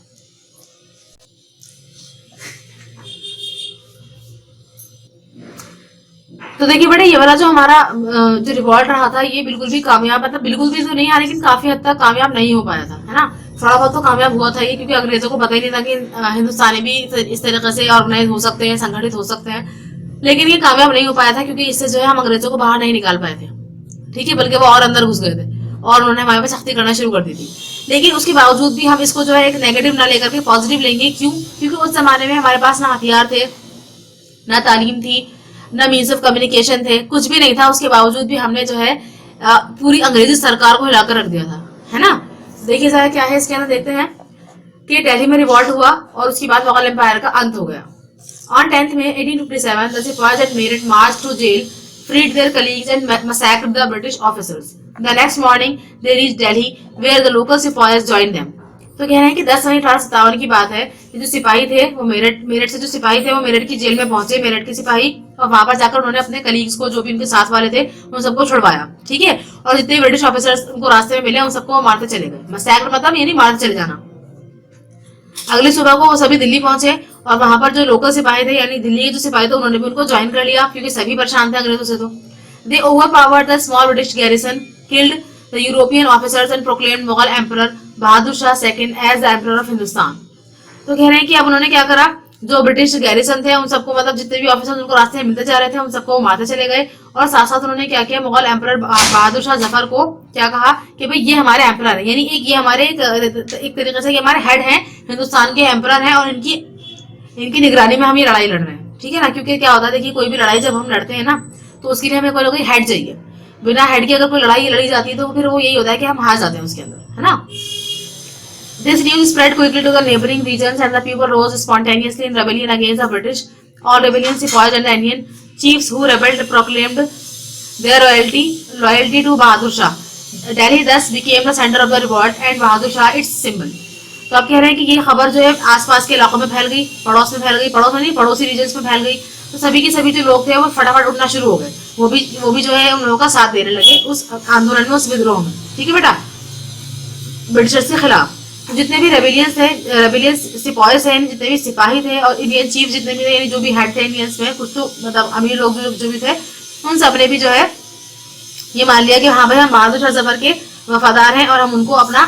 तो देखिए बेटा, ये वाला जो हमारा जो रिवॉल्ट रहा था ये बिल्कुल भी कामयाब, मतलब बिल्कुल भी तो नहीं आ, लेकिन काफी हद तक कामयाब नहीं हो पाया था, है ना। थोड़ा बहुत तो कामयाब हुआ था ये, क्योंकि अंग्रेजों को पता ही नहीं था कि हिंदुस्तानी भी इस तरीके से ऑर्गेनाइज हो सकते हैं, संगठित हो सकते हैं। लेकिन ये कामयाब नहीं हो पाया था, क्योंकि इससे जो है हम अंग्रेजों को बाहर नहीं निकाल पाए थे। ठीक है, बल्कि वो और अंदर घुस गए थे और उन्होंने हमारे पे सख्ती करना शुरू कर दी थी। लेकिन उसके बावजूद भी हम इसको जो है एक नेगेटिव ना लेकर के पॉजिटिव लेंगे। क्यों? क्योंकि उस जमाने में हमारे पास ना हथियार थे, ना तालीम थी, ना मीन्स ऑफ कम्युनिकेशन थे, कुछ भी नहीं था। उसके बावजूद भी हमने जो है पूरी अंग्रेजी सरकार को हिलाकर रख दिया था, है ना। देखिए जरा क्या है इसके अंदर, देखते हैं कि दिल्ली में रिवॉल्ट हुआ और उसके बाद मुगल एम्पायर का अंत हो गया। On 10th May 1857, the sepoys at Meerut marched to jail, freed their colleagues and massacred the British officers. The next morning, they reached Delhi, where the local sepoys joined them. तो कह रहे हैं कि 10 मई 1857 की बात है। ये जो सिपाही थे वो मेरठ से जो सिपाही थे वो मेरठ की जेल में पहुंचे, मेरठ के सिपाही, और वहां पर जाकर उन्होंने अपने कलीग्स को, जो भी उनके साथ वाले थे, उन सबको छुड़वाया। ठीक है, और जितने ब्रिटिश ऑफिसर्स उनको रास्ते में मिले उन सबको मारते चले गए। मसैक्र मतलब यानी मारते चले जाना। अगली सुबह को वो सभी दिल्ली पहुंचे और वहां पर जो लोकल सिपाही थे यानी दिल्ली के जो सिपाही थे उन्होंने भी उनको ज्वाइन कर लिया, क्योंकि सभी परेशान थे अंग्रेजों से। तो they overpowered the small British garrison, killed the European officers and proclaimed Mughal emperor Bahadur Shah second as the emperor of Hindustan. तो कह रहे हैं कि अब उन्होंने क्या करा, जो ब्रिटिश गैरिसन थे उन सबको, मतलब जितने भी ऑफिसर उनको रास्ते में मिलते जा रहे थे उन सबको मारते चले गए। और साथ साथ उन्होंने क्या किया, मुगल एम्परर बहादुर शाह जफर को क्या कहा कि भाई ये हमारे एम्परर है, यानी एक ये हमारे एक तरीके से ये हमारे हेड हैं, हिंदुस्तान के एम्परर हैं, और इनकी निगरानी में हम ये लड़ाई लड़ रहे हैं। ठीक है ना, क्योंकि क्या होता है, देखिए कोई भी लड़ाई जब हम लड़ते हैं ना तो उसके लिए हमें कोई ना कोई हेड चाहिए। बिना हेड के अगर कोई लड़ाई लड़ी जाती है तो फिर वो यही होता है कि हम हार जाते हैं उसके अंदर, है ना। This news spread quickly to the neighboring regions and the people rose spontaneously in rebellion against the British. All rebellion sepoys and the Indian chiefs who rebelled proclaimed their loyalty to Bahadur Shah. Delhi thus became the center of the revolt and Bahadur Shah its symbol. तो आप कह रहे हैं कि ये खबर जो है आसपास के इलाकों में फैल गई, पड़ोस में फैल गई, पड़ोस में नहीं पड़ोसी रीजन्स में फैल गई। तो सभी के सभी जो लोग थे वो फटाफट उठना शुरू हो गए, वो भी जो है उन लोगों का साथ देने लगे उस आंदोलन में, उस विद्रोह में। ठीक है बेटा, ब्रिटिशर्स के खिलाफ जितने भी रेबेलियंस सिपाहीज हैं, जितने भी सिपाही थे और इंडियन चीफ जितने भी थे, यानी जो भी हेड थे इंडियंस में, कुछ तो मतलब अमीर लोग जो भी थे, उन सब ने भी जो है ये मान लिया कि हाँ भाई हम बहादुर शाह जफर के वफादार हैं और हम उनको अपना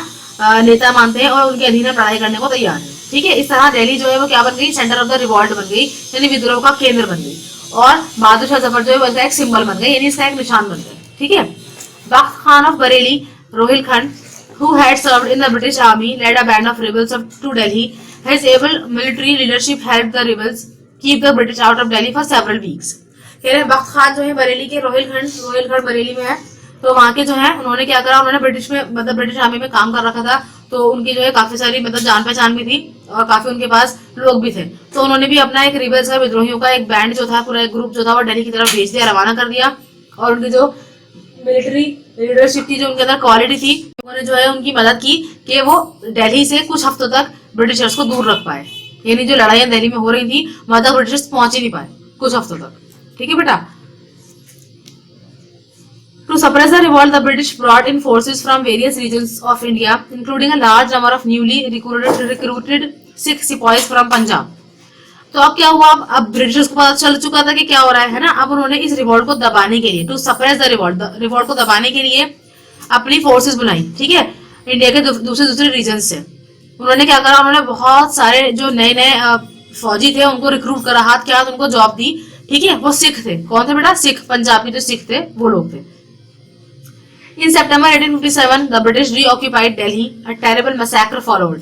नेता मानते हैं और उनके अधीन में पढ़ाई करने को तैयार है। ठीक है, इस तरह दिल्ली जो है वो क्या बन गई, सेंटर ऑफ द रिवॉल्ट बन गई, यानी विद्रोह का केंद्र बन गई, और बहादुर शाह जफर जो है उसका एक सिंबल बन गई, यानी इसका एक निशान बन गया। ठीक है, Bakht Khan of Bareilly Rohilkhand, who had served in the British Army, led a band of rebels to Delhi. His able military leadership helped the rebels keep the British out of Delhi for several weeks. कह रहे हैं बख्त खान जो है बरेली के रोहिलखंड बरेली में है, तो वहाँ के जो है उन्होंने क्या करा, उन्होंने ब्रिटिश आर्मी में काम कर रखा था, तो उनकी जो है काफी सारी मतलब जान पहचान भी थी और काफी उनके पास लोग भी थे। तो उन्होंने भी अपना एक रिबल्स का, विद्रोहियों का एक बैंड जो था, पूरा एक ग्रुप जो था वो दिल्ली की तरफ भेज दिया, रवाना कर दिया। और उनकी जो मिलिट्री लीडरशिप की जो उनके अंदर क्वालिटी थी, उन्होंने जो है उनकी मदद की कि वो दिल्ली से कुछ हफ्तों तक ब्रिटिशर्स को दूर रख पाए, यानी जो लड़ाइयां दिल्ली में हो रही थी वहां तक ब्रिटिशर्स पहुंच ही नहीं पाए कुछ हफ्तों तक। ठीक है बेटा, to suppress the revolt the British brought in forces from various regions of India including a large number of newly recruited Sikh sipahis from Punjab. तो अब क्या हुआ, अब ब्रिटिशर्स को पता चल चुका था कि क्या हो रहा है ना। अब उन्होंने इस रिवॉल्ट को दबाने के लिए, टू सप्रेस द रिवॉल्ट को दबाने के लिए अपनी फोर्सेस बुलाई। ठीक है, इंडिया के दूसरे रीजन से उन्होंने क्या करा, उन्होंने बहुत सारे जो नए फौजी थे उनको रिक्रूट करा, हाथ के हाथ उनको जॉब दी। ठीक है, वो सिख थे। कौन थे बेटा? सिख, पंजाब के जो सिख थे वो लोग थे। इन September 1857 the British reoccupied Delhi. A terrible massacre followed.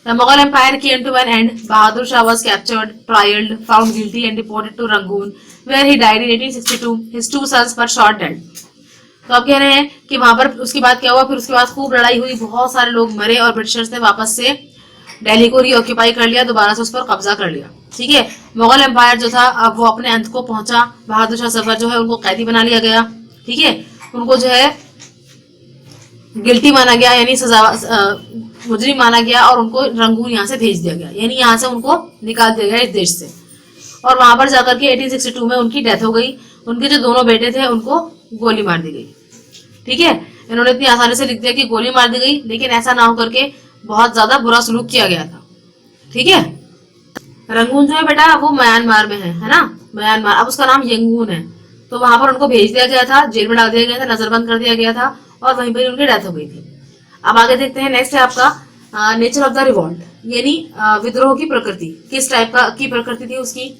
The Mughal Empire came to an end. Bahadur Shah was captured, trialed, found guilty and deported to Rangoon, where he died in 1862. His two sons were shot dead. तो अब कह रहे हैं कि वहां पर उसके बाद क्या हुआ, फिर उसके बाद खूब लड़ाई हुई, बहुत सारे लोग मरे और ब्रिटिशर्स ने वापस से दिल्ली को रीऑक्यूपाई कर लिया, दोबारा से उस पर कब्जा कर लिया। ठीक है, मुगल एम्पायर जो था अब वो अपने अंत को पहुंचा। बहादुर शाह जफर जो है उनको कैदी बना लिया गया। ठीक है, उनको जो है गिल्टी माना गया, यानी सजा मुजरिम माना गया, और उनको रंगून यहाँ से भेज दिया गया, यानी यहाँ से उनको निकाल दिया गया इस देश से। और वहां पर जाकर के 1862 में उनकी डेथ हो गई। उनके जो दोनों बेटे थे उनको गोली मार दी गई। ठीक है, इन्होंने इतनी आसानी से लिख दिया कि गोली मार दी गई, लेकिन ऐसा ना हो करके बहुत ज्यादा बुरा सलूक किया गया था। ठीक है, रंगून जो है बेटा वो म्यांमार में है ना, म्यांमार। अब उसका नाम यंगून है। तो वहां पर उनको भेज दिया गया था, जेल में डाल दिया गया था, नजरबंद कर दिया गया था, और वहीं पर उनकी डेथ हो गई थी। अब आगे देखते हैं, नेक्स्ट है आपका नेचर ऑफ द रिवॉल्ट, यानी विद्रोह की प्रकृति, किस टाइप की प्रकृति थी उसकी।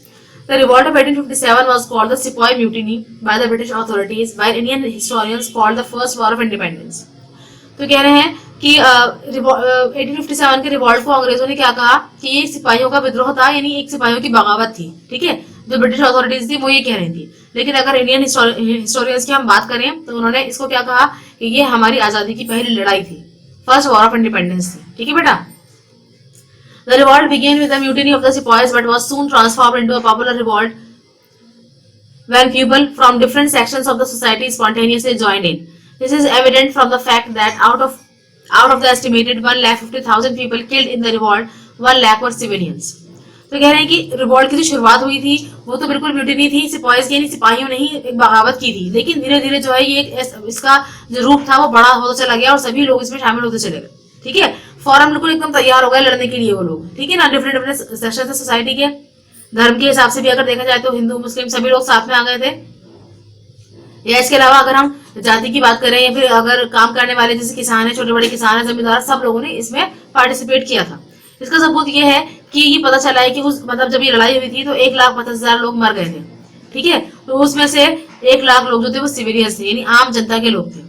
The revolt of 1857 was called the sipahi mutiny by the British authorities, while Indian historians called the first war of independence. तो कह रहे हैं कि 1857 के रिवॉल्ट को अंग्रेजों ने क्या कहा कि ये सिपाहियों का विद्रोह था, यानी एक सिपाहियों की बगावत थी। ठीक है, जो ब्रिटिश अथॉरिटीज थी वो ये कह रही थी, लेकिन अगर इंडियन हिस्टोरियंस की हम बात करें तो उन्होंने इसको क्या कहा कि ये हमारी आजादी की पहली लड़ाई थी, फर्स्ट वॉर ऑफ इंडिपेंडेंस थी। ठीक है बेटा, the revolt began with the mutiny of the sipahis but was soon transformed into a popular revolt when people from different sections of the society spontaneously joined in. This is evident from the fact that Out of the estimated 1,50,000 people killed in the revolt, 1 lakh were civilians. तो कह रहे हैं कि revolt की जो शुरुआत हुई थी वो तो बिल्कुल म्यूटिनी थी, सिपाहीज की सिपाहियों ने ही एक बगावत की थी, लेकिन धीरे धीरे जो है ये इसका जो रूप था वो बड़ा होता चला गया और सभी लोग इसमें शामिल होते चले गए। ठीक है, फौरन बिल्कुल एकदम तैयार हो गए लड़ने के लिए वो लोग। ठीक है ना, डिफरेंट डिफरेंट सेक्शन थे सोसाइटी के, धर्म के हिसाब से भी अगर देखा जाए तो हिंदू मुस्लिम सभी लोग साथ में आ गए थे। या इसके अलावा अगर हम जाति की बात करें या फिर अगर काम करने वाले जैसे किसान है, छोटे बड़े किसान है, जमींदार, सब लोगों ने इसमें पार्टिसिपेट किया था। इसका सबूत ये है कि ये पता चला है कि उस मतलब जब ये लड़ाई हुई थी तो 1,50,000 लोग मर गए थे। ठीक है, तो उसमें से 1 लाख लोग जो थे वो सिविलियंस थे, यानी आम जनता के लोग थे।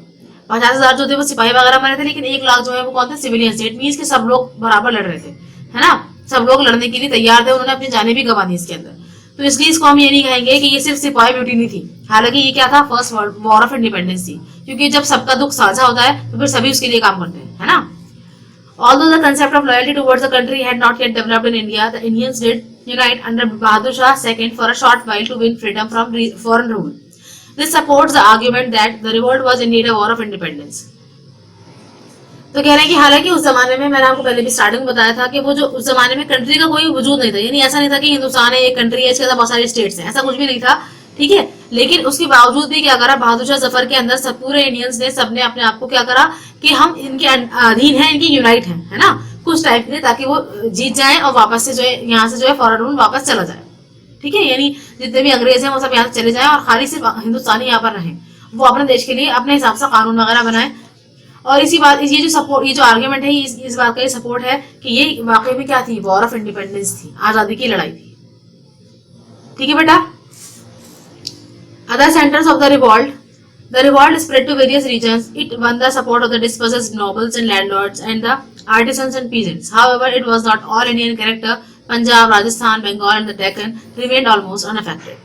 50,000 जो थे वो सिपाही वगैरह मरे थे, लेकिन 1 लाख जो है वो कौन थे, सिविलियंस थे। इट मीन्स कि सब लोग बराबर लड़ रहे थे, है ना, सब लोग लड़ने के लिए तैयार थे, उन्होंने अपनी जानें भी गंवा दी इसके अंदर। तो इसलिए इसको हम ये नहीं कहेंगे कि ये सिर्फ सिपाही म्यूटिनी थी, हालांकि ये क्या था, फर्स्ट वॉर ऑफ इंडिपेंडेंस थी, क्योंकि जब सबका दुख साझा होता है तो फिर सभी उसके लिए काम करते हैं, है ना। Although the concept of loyalty towards the country had not yet developed in India, the Indians did unite under Bahadur Shah II for a short while to win freedom from foreign rule. This supports the argument that the revolt was indeed a war of independence. तो कह रहे हैं कि हालांकि उस जमाने में, मैंने आपको पहले भी स्टार्टिंग में बताया था कि वो जो उस जमाने में कंट्री का कोई वजूद नहीं था, यानी ऐसा नहीं था कि हिंदुस्तान है एक कंट्री है, इसके अंदर बहुत सारे स्टेट्स हैं, ऐसा कुछ भी नहीं था। ठीक है, लेकिन उसके बावजूद भी क्या करा बहादुर शाह जफर के अंदर सब पूरे इंडियंस ने सबने अपने आप को क्या करा कि हम इनके अधीन हैं, इनकी यूनाइट है ना, कुछ टाइम के लिए, ताकि वो जीत जाए और वापस से जो है यहाँ से जो है फॉरेन रूल वापस चला जाए। ठीक है, यानी जितने भी अंग्रेज हैं वो सब यहाँ से चले जाए और खाली सिर्फ हिंदुस्तानी यहाँ पर रहें, वो अपने देश के लिए अपने हिसाब से कानून वगैरह बनाए। और इसी बात, ये जो सपोर्ट, ये जो आर्ग्यूमेंट है, इस बात का ये सपोर्ट है कि ये वाकई में क्या थी, वॉर ऑफ इंडिपेंडेंस थी, आजादी की लड़ाई थी। ठीक है बेटा। Other centers of the revolt spread to various regions. It won the support of the dispossessed nobles and landlords and the artisans and peasants. However, it was not all Indian character. Punjab, Rajasthan, Bengal and the Deccan remained almost unaffected.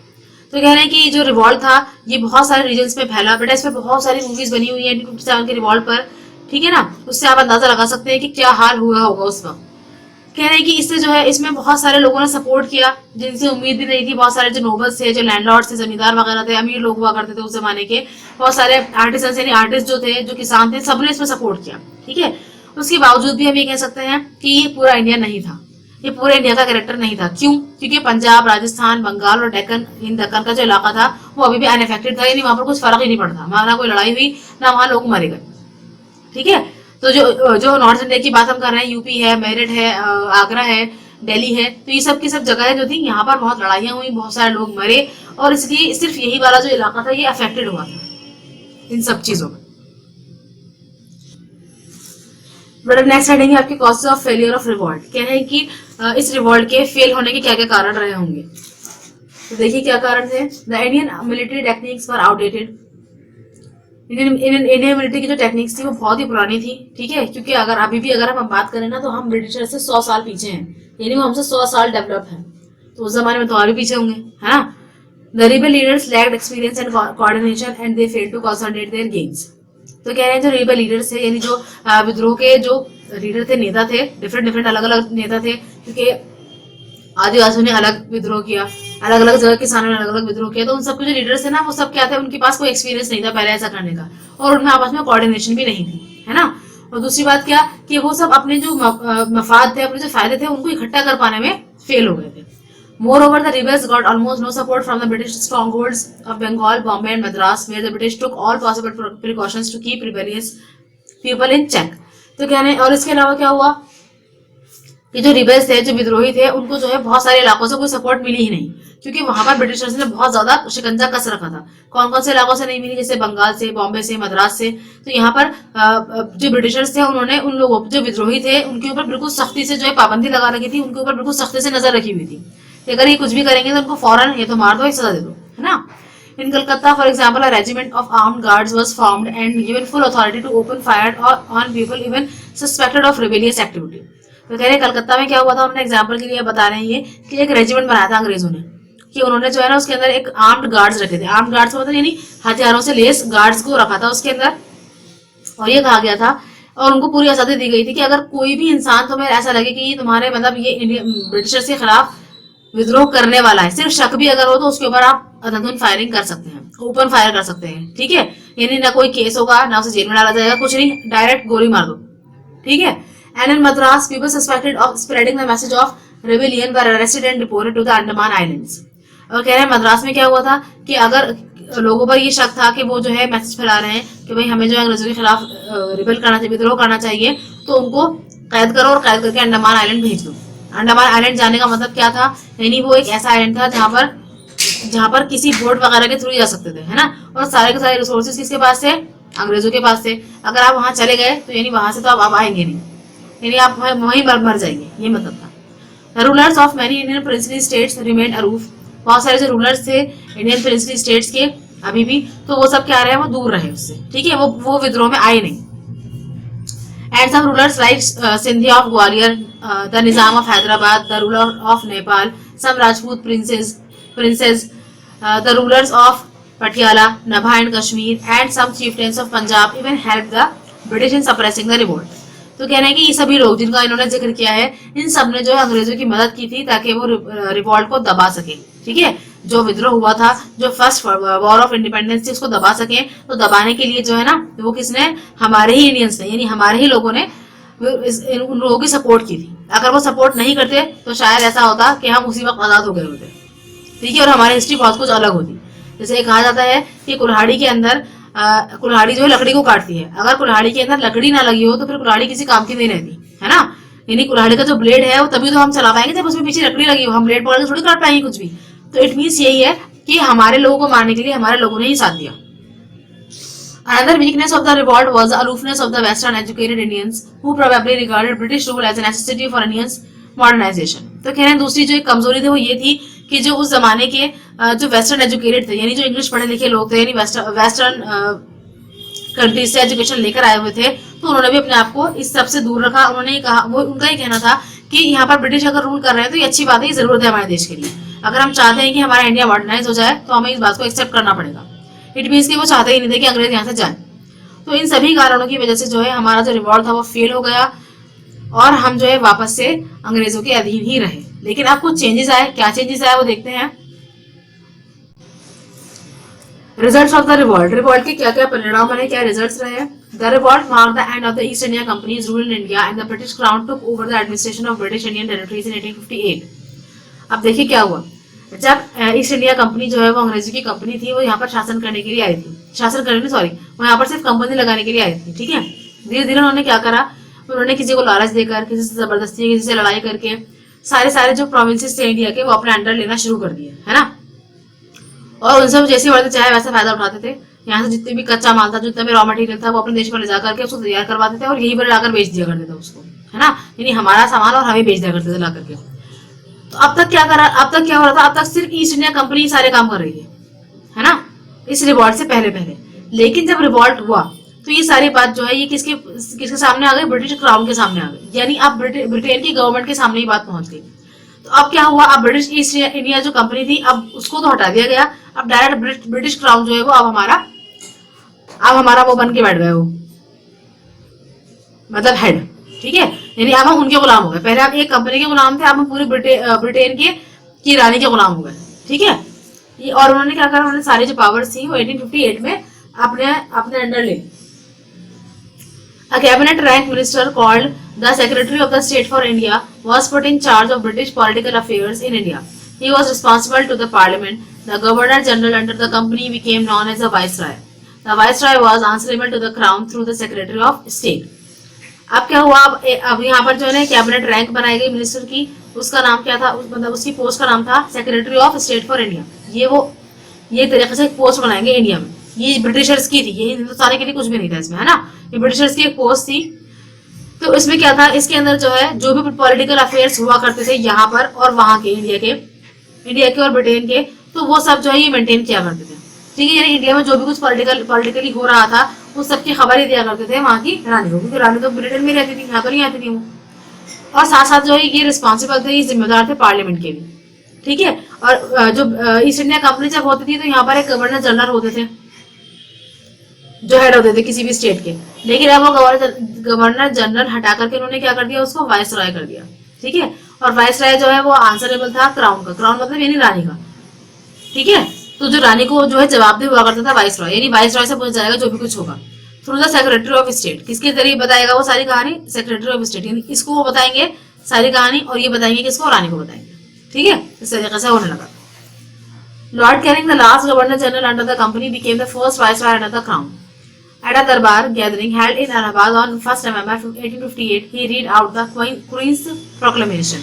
तो कह रहे हैं कि जो revolt था ये बहुत सारे रीजन्स में फैला। बेटा इस पर बहुत सारी मूवीज बनी हुई है 1957 के रिवॉल्ट पर। ठीक है ना, उससे आप अंदाजा लगा सकते हैं कि क्या हाल हुआ होगा उस वक्त। कह रहे हैं कि इससे जो है इसमें बहुत सारे लोगों ने सपोर्ट किया जिनसे उम्मीद भी नहीं थी। बहुत सारे जो नोबल्स थे, जो लैंडलॉर्ड्स थे, जमींदार वगैरह थे, अमीर लोग हुआ करते थे उस जमाने के, बहुत सारे आर्टिस्ट यानी आर्टिस्ट जो थे, जो किसान थे, सबने इसमें सपोर्ट किया। ठीक है, उसके बावजूद भी हम ये कह सकते हैं कि ये पूरा इंडिया नहीं था, ये पूरे इंडिया का कैरेक्टर नहीं था। क्यों? क्योंकि पंजाब, राजस्थान, बंगाल और डेक्कन, इन दक्कन का जो इलाका था वो अभी भी अनअफेक्टेड था, यानी वहां पर कुछ फर्क ही नहीं पड़ता, वहां ना कोई लड़ाई हुई ना वहां लोग मरे गए। ठीक है, तो जो नॉर्थ इंडिया की बात हम कर रहे हैं, यूपी है, मेरठ है, आगरा है, दिल्ली है, तो ये सब की सब जगह जो थी यहाँ पर बहुत लड़ाइयाँ हुई, बहुत सारे लोग मरे और इसलिए सिर्फ यही वाला जो इलाका था ये अफेक्टेड हुआ था इन सब चीजों में। बट नेक्स्ट हेडिंग है आपकी causes of failure of revolt. कह रहे हैं कि इस रिवॉल्ट के फेल होने के क्या क्या कारण रहे होंगे। तो देखिए क्या कारण थे। The Indian military techniques were outdated. Indian military की जो टेक्निक्स थी वो बहुत ही पुरानी थी। ठीक है, क्योंकि अगर अभी भी अगर हम बात करें ना तो हम ब्रिटिशर से 100 साल पीछे हैं, यानी वो हमसे 100 साल डेवलप है, तो उस जमाने में तो और भी पीछे होंगे, है ना। The rebel leaders lacked experience and coordination and they failed to consolidate their gains. तो कह रहे हैं जो रिबेल लीडर्स थे, यानी जो विद्रोह के जो लीडर थे, नेता थे, डिफरेंट अलग अलग नेता थे, क्योंकि आदिवासियों ने अलग विद्रोह किया, अलग अलग जगह किसानों ने अलग अलग विद्रोह किया, तो उन सबके जो लीडर्स थे ना वो सब क्या थे, उनके पास कोई एक्सपीरियंस नहीं था पहले ऐसा करने का और उनमें आपस में कोऑर्डिनेशन भी नहीं थी, है ना। और दूसरी बात क्या कि वो सब अपने जो मफाद थे, अपने जो फायदे थे उनको इकट्ठा कर पाने में फेल हो गए थे। Moreover, the rebels got almost no support from the British strongholds of Bengal, Bombay and Madras, where the British took all possible precautions to keep rebellious people in check. तो क्या नहीं, और इसके अलावा क्या हुआ कि जो रिबेल्स थे, जो विद्रोही थे, उनको जो है बहुत सारे इलाकों से कोई सपोर्ट मिली ही नहीं, क्योंकि वहां पर ब्रिटिशर्स ने बहुत ज्यादा शिकंजा कस रखा था। कौन कौन से इलाकों से नहीं मिली, जैसे बंगाल से, बॉम्बे से, मद्रास से। तो यहाँ पर जो ब्रिटिशर्स थे उन्होंने उन लोगों जो विद्रोही थे उनके ऊपर बिल्कुल सख्ती से जो है पाबंदी लगा रखी थी, उनके ऊपर बिल्कुल सख्ती से नजर रखी हुई थी। अगर ये कुछ भी करेंगे तो उनको फौरन ये तो मार दो, ये सजा दे दो, है ना। In Calcutta, for example, a regiment of armed guards was formed and given full authority to open fire on people even suspected of rebellious activity. तो कह रहे हैं कलकत्ता में क्या हुआ था, हमने एग्जाम्पल के लिए बता रहे हैं ये कि एक रेजिमेंट बनाया था अंग्रेजों ने, कि उन्होंने जो है ना उसके अंदर एक आर्म्ड गार्ड्स रखे थे। आर्म्ड गार्ड्स मतलब यानी हथियारों से लेस गार्ड्स को रखा था उसके अंदर, और ये कहा गया था और उनको पूरी आजादी दी गई थी कि अगर कोई भी इंसान तुम्हें ऐसा लगे कि तुम्हारे मतलब ये ब्रिटिशर्स के खिलाफ विद्रोह करने वाला है, सिर्फ शक भी अगर हो तो उसके ऊपर आप अंधाधुंध फायरिंग कर सकते हैं, ओपन फायर कर सकते हैं। ठीक है, यानी ना कोई केस होगा, ना उसे जेल में डाला जाएगा, कुछ नहीं, डायरेक्ट गोली मार दो, ठीक है। And in Madras people suspected of spreading the message of rebellion were arrested and deported to the Andaman islands. और कह रहे हैं मद्रास में क्या हुआ था कि अगर लोगों पर ये शक था कि वो जो है मैसेज फैला रहे हैं कि भाई हमें जो है अंग्रेजों के खिलाफ रिबेल करना चाहिए, विद्रोह करना चाहिए, तो उनको कैद करो और कैद करके अंडमान आइलैंड भेज दो। अंडमान आइलैंड जाने का मतलब क्या था, यानी वो एक ऐसा आइलैंड था जहाँ पर किसी बोट वगैरह के थ्रू जा सकते थे, है ना। और सारे के सारे रिसोर्सेज किसके पास थे, अंग्रेजों के पास थे। अगर आप वहां चले गए तो यानी वहां से तो आप आएंगे नहीं, यानी आप वहीं मर जाएंगे, ये मतलब था। Rulers of many Indian princely states remain aloof. बहुत सारे जो रूलर्स थे इंडियन प्रिंसली स्टेट्स के अभी भी, तो वो सब क्या रहे, वो दूर रहे उससे, ठीक है, वो विद्रोह में आए नहीं। And some rulers like Scindia of Gwalior, the Nizam of Hyderabad, the ruler of Nepal, some Rajput princes, the rulers of Patiala, Nabha and Kashmir, and some chieftains of Punjab even help the British in suppressing the revolt. तो कहना है कि ये सभी लोग जिनका इन्होंने जिक्र किया है, इन सब ने जो है अंग्रेजों की मदद की थी ताकि वो रिवॉल्ट को दबा सके, ठीक है। जो विद्रोह हुआ था, जो फर्स्ट वॉर ऑफ इंडिपेंडेंस थी, उसको दबा सके। तो दबाने के लिए जो है ना, वो किसने, हमारे ही इंडियंस ने, यानी हमारे ही लोगों ने उन लोगों की सपोर्ट की थी। अगर वो सपोर्ट नहीं करते तो शायद ऐसा होता कि हम उसी वक्त आजाद हो गए होते, ठीक है, और हमारी हिस्ट्री बहुत कुछ अलग होती। जैसे कहा जाता है कि कुल्हाड़ी के अंदर कुल्हाड़ी जो है लकड़ी को काटती है, अगर कुल्हाड़ी के अंदर लकड़ी ना लगी हो तो फिर कुल्हाड़ी किसी काम की नहीं रहती, है ना। यानी कुल्हाड़ी का जो ब्लेड है वो तभी तो हम चला पाएंगे जब उसमें पीछे लकड़ी लगी हो, हम ब्लेड पकड़ के थोड़ी काट पाएंगे कुछ भी। तो इट मीन्स यही है कि हमारे लोगों को मारने के लिए हमारे लोगों ने ही साथ दिया। Another weakness of the revolt was the aloofness of the Western educated Indians, who probably regarded British rule as a necessity for Indians modernization. तो कह रहे हैं दूसरी जो एक कमजोरी थी वो ये थी कि जो उस जमाने के जो वेस्टर्न एजुकेटेड थे, यानी जो इंग्लिश पढ़े लिखे लोग थे, यानी वेस्टर्न कंट्रीज से एजुकेशन लेकर आए हुए थे, तो उन्होंने भी अपने आप को इस सब से दूर रखा। उन्होंने कहा, वो उनका ही कहना था कि यहाँ पर ब्रिटिश अगर रूल कर रहे हैं तो ये अच्छी बात है, ये जरूरत है हमारे देश के लिए। अगर हम चाहते हैं कि हमारा इंडिया मॉडर्नाइज हो जाए तो हमें इस बात को एक्सेप्ट करना पड़ेगा। इट मीन्स कि वो चाहते ही नहीं थे कि अंग्रेज यहाँ से जाए। तो इन सभी कारणों की वजह से जो है हमारा जो रिवॉल्ट था वो फेल हो गया और हम जो है वापस से अंग्रेजों के अधीन ही रहे। लेकिन अब कुछ चेंजेस आए, क्या चेंजेस आए वो देखते हैं। Results of the revolt, revolt के क्या क्या परिणाम बने, क्या रिजल्ट्स रहे। The revolt marked the end of the east India companies rule in India and the British crown took over the administration of British Indian territories in 1858। अब देखिए क्या हुआ, जब ईस्ट इंडिया कंपनी जो है वो अंग्रेजों की कंपनी थी, वो यहाँ पर शासन करने के लिए आई थी, वो यहाँ पर सिर्फ कंपनी लगाने के लिए आई थी, ठीक है। धीरे धीरे उन्होंने क्या करा, उन्होंने किसी को लालच देकर, किसी से जबरदस्ती, किसी से लड़ाई करके सारे जो प्रोविंसेस थे इंडिया के वो अपने अंडर लेना शुरू कर दिए, है ना। और उनसे जैसे बढ़ते चाहे वैसा फायदा उठाते थे। यहाँ से जितने भी कच्चा माल था, जितना भी रॉ मटेरियल था, वो अपने देश पर ले जाकर के उसको तैयार करवाते थे और यहीं पर लाकर बेच दिया करते थे उसको, है ना। यानी हमारा सामान और हमें बेच दिया करते थे ला करके। तो अब तक क्या हो रहा था, अब तक सिर्फ ईस्ट इंडिया कंपनी सारे काम कर रही है ना, इस रिवॉल्ट से पहले। लेकिन जब रिवॉल्ट हुआ तो ये सारी बात जो है ये किसके सामने आ गई, ब्रिटिश क्राउन के सामने आ गई, यानी अब ब्रिटेन की गवर्नमेंट के सामने ही बात पहुंच गई। तो अब क्या हुआ, अब ब्रिटिश ईस्ट इंडिया जो कंपनी थी अब उसको तो हटा दिया गया, अब डायरेक्ट ब्रिटिश क्राउन जो है वो अब हमारा वो बन के बैठ गए, वो मतलब हेड, ठीक है। यानी अब हम उनके गुलाम हो गए। पहले आप एक कंपनी के गुलाम थे, अब हम पूरी ब्रिटेन की रानी के गुलाम हो गए, ठीक है। ये और उन्होंने क्या करा, उन्होंने सारी जो पावर्स थी वो 1858 में अपने अंडर ले। A cabinet rank minister called the Secretary of the State for India was put in charge of British political affairs in India. He was responsible to the Parliament. The Governor General under the company became known as the Viceroy. The Viceroy was answerable to the Crown through the Secretary of State. अब क्या हुआ, अब यहाँ पर जो है cabinet rank बनाई गई मिनिस्टर की, उसका नाम क्या था, मतलब उसकी पोस्ट का नाम था secretary of state for India. ये तरीके से एक पोस्ट बनाएंगे इंडिया में। ये ब्रिटिशर्स की थी, ये हिंदुस्तानी के लिए कुछ भी नहीं था इसमें, है ना। ये ब्रिटिशर्स की एक पोस्ट थी। तो इसमें क्या था, इसके अंदर जो है जो भी पॉलिटिकल अफेयर्स हुआ करते थे यहाँ पर और वहां के, इंडिया के और ब्रिटेन के, तो वो सब जो है ये मेंटेन किया करते थे, ठीक है। यानी इंडिया में जो भी कुछ पॉलिटिकली हो रहा था उस सबकी खबर ही दिया करते थे वहां की रानी को, क्योंकि रानी तो ब्रिटेन में रहती थी, यहाँ तो नहीं आती थी वो। और साथ साथ जो है ये रिस्पॉन्सिबल थे, ये जिम्मेदार थे पार्लियामेंट के भी, ठीक है। और जो ईस्ट इंडिया कंपनी जब होती थी तो यहाँ पर एक गवर्नर जनरल होते थे जो हेड होते थे किसी भी स्टेट के। लेकिन अब वो गवर्नर जनरल हटा करके उन्होंने क्या कर दिया, उसको वाइसरॉय कर दिया, ठीक है। और वाइसरॉय जो है वो आंसरेबल था क्राउन का, क्राउन मतलब यानी रानी का, ठीक है। तो जो रानी को जो है जवाबदेह हुआ करता था वाइसरॉय, यानी वाइसरॉय से पूछा जाएगा जो भी कुछ होगा। Through the secretary of state. किसके जरिए बताएगा वो सारी कहानी? सेक्रेटरी ऑफ स्टेट, यानी इसको वो बताएंगे सारी कहानी और ये बताएंगे किसको? रानी को बताएंगे। ठीक है, इस तरीके से होने लगा। Lord Canning, the last governor general under the company, became the first viceroy under the crown. At a darbar gathering held in Allahabad on 1st November 1858, he read out the Queen's Proclamation.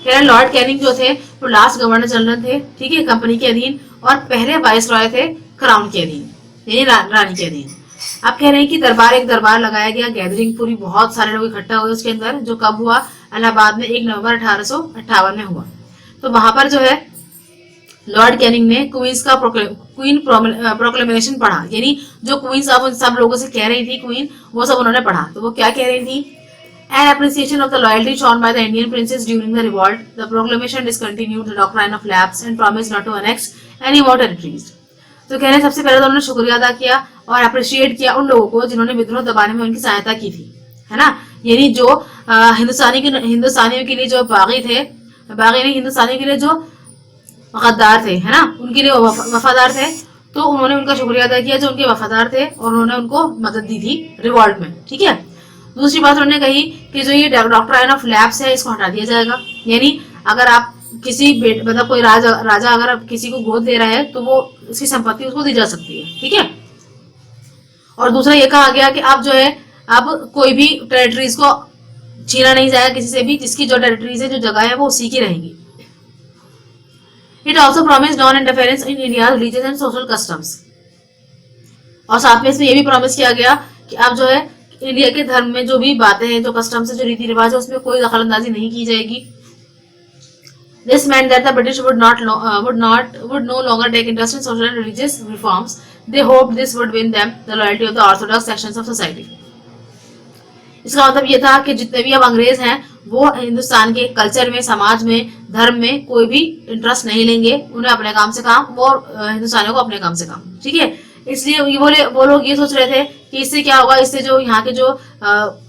कह रहे Lord Canning जो थे वो last governor general थे, ठीक है, company के अधीन, और पहले वाइस रॉय थे क्राउन के अधीन, यानी रानी के अधीन। अब कह रहे हैं कि एक दरबार लगाया गया, गैदरिंग पूरी, बहुत सारे लोग इकट्ठा हुए उसके अंदर, जो कब हुआ? इलाहाबाद में 1 नवंबर 1858 में हुआ। तो वहां पर जो है लॉर्ड कैनिंग ने क्वीन प्रोक्लेमेशन पढ़ा, यानी जो क्वीन सब लोगों से कह रही थी क्वीन, वो सब उन्होंने पढ़ा। तो वो क्या कह रही थी? An appreciation of the loyalty shown by the Indian princes during the revolt, the proclamation discontinued the doctrine of lapse and promised not to annex any more territories. तो कह रहे हैं सबसे पहले तो उन्होंने शुक्रिया अदा किया और अप्रिशिएट किया उन लोगों को जिन्होंने विद्रोह दबाने में उनकी सहायता की थी, है ना। यानी जो हिंदुस्तानियों के लिए जो हिंदुस्तानियों के लिए जो वफादार थे, है ना, उनके लिए वफादार थे, तो उन्होंने उनका शुक्रिया अदा किया जो उनके वफादार थे और उन्होंने उनको मदद दी थी रिवॉल्ट में। ठीक है, दूसरी बात उन्होंने कही कि जो ये डॉक्ट्राइन ऑफ लैप्स है इसको हटा दिया जाएगा, यानी अगर आप किसी मतलब कोई राजा अगर किसी को गोद दे रहा है तो वो उसकी संपत्ति उसको दी जा सकती है। ठीक है, और दूसरा ये कहा गया कि अब जो है अब कोई भी टेरिटरीज को छीना नहीं जाएगा किसी से भी, जिसकी जो टेरिटरीज है, जो जगह है, वो उसी की रहेंगी। It also promise non interference in India religious and social customs, और साथ में इसमें यह भी प्रॉमिस किया गया कि अब जो है इंडिया के धर्म में जो भी बातें हैं, जो कस्टम्स है, जो रीति रिवाज है, उसमें कोई दखलंदाजी नहीं की जाएगी। This meant that the British would no longer take interest in social and religious reforms. They hoped this would win them the loyalty of the orthodox sections of society. इसका मतलब ये था कि जितने भी अब अंग्रेज हैं वो हिंदुस्तान के कल्चर में, समाज में, धर्म में कोई भी इंटरेस्ट नहीं लेंगे, उन्हें अपने काम से काम और हिंदुस्तानियों को अपने काम से काम। ठीक है, इसलिए वो लोग ये सोच रहे थे कि इससे क्या होगा, इससे जो यहाँ के जो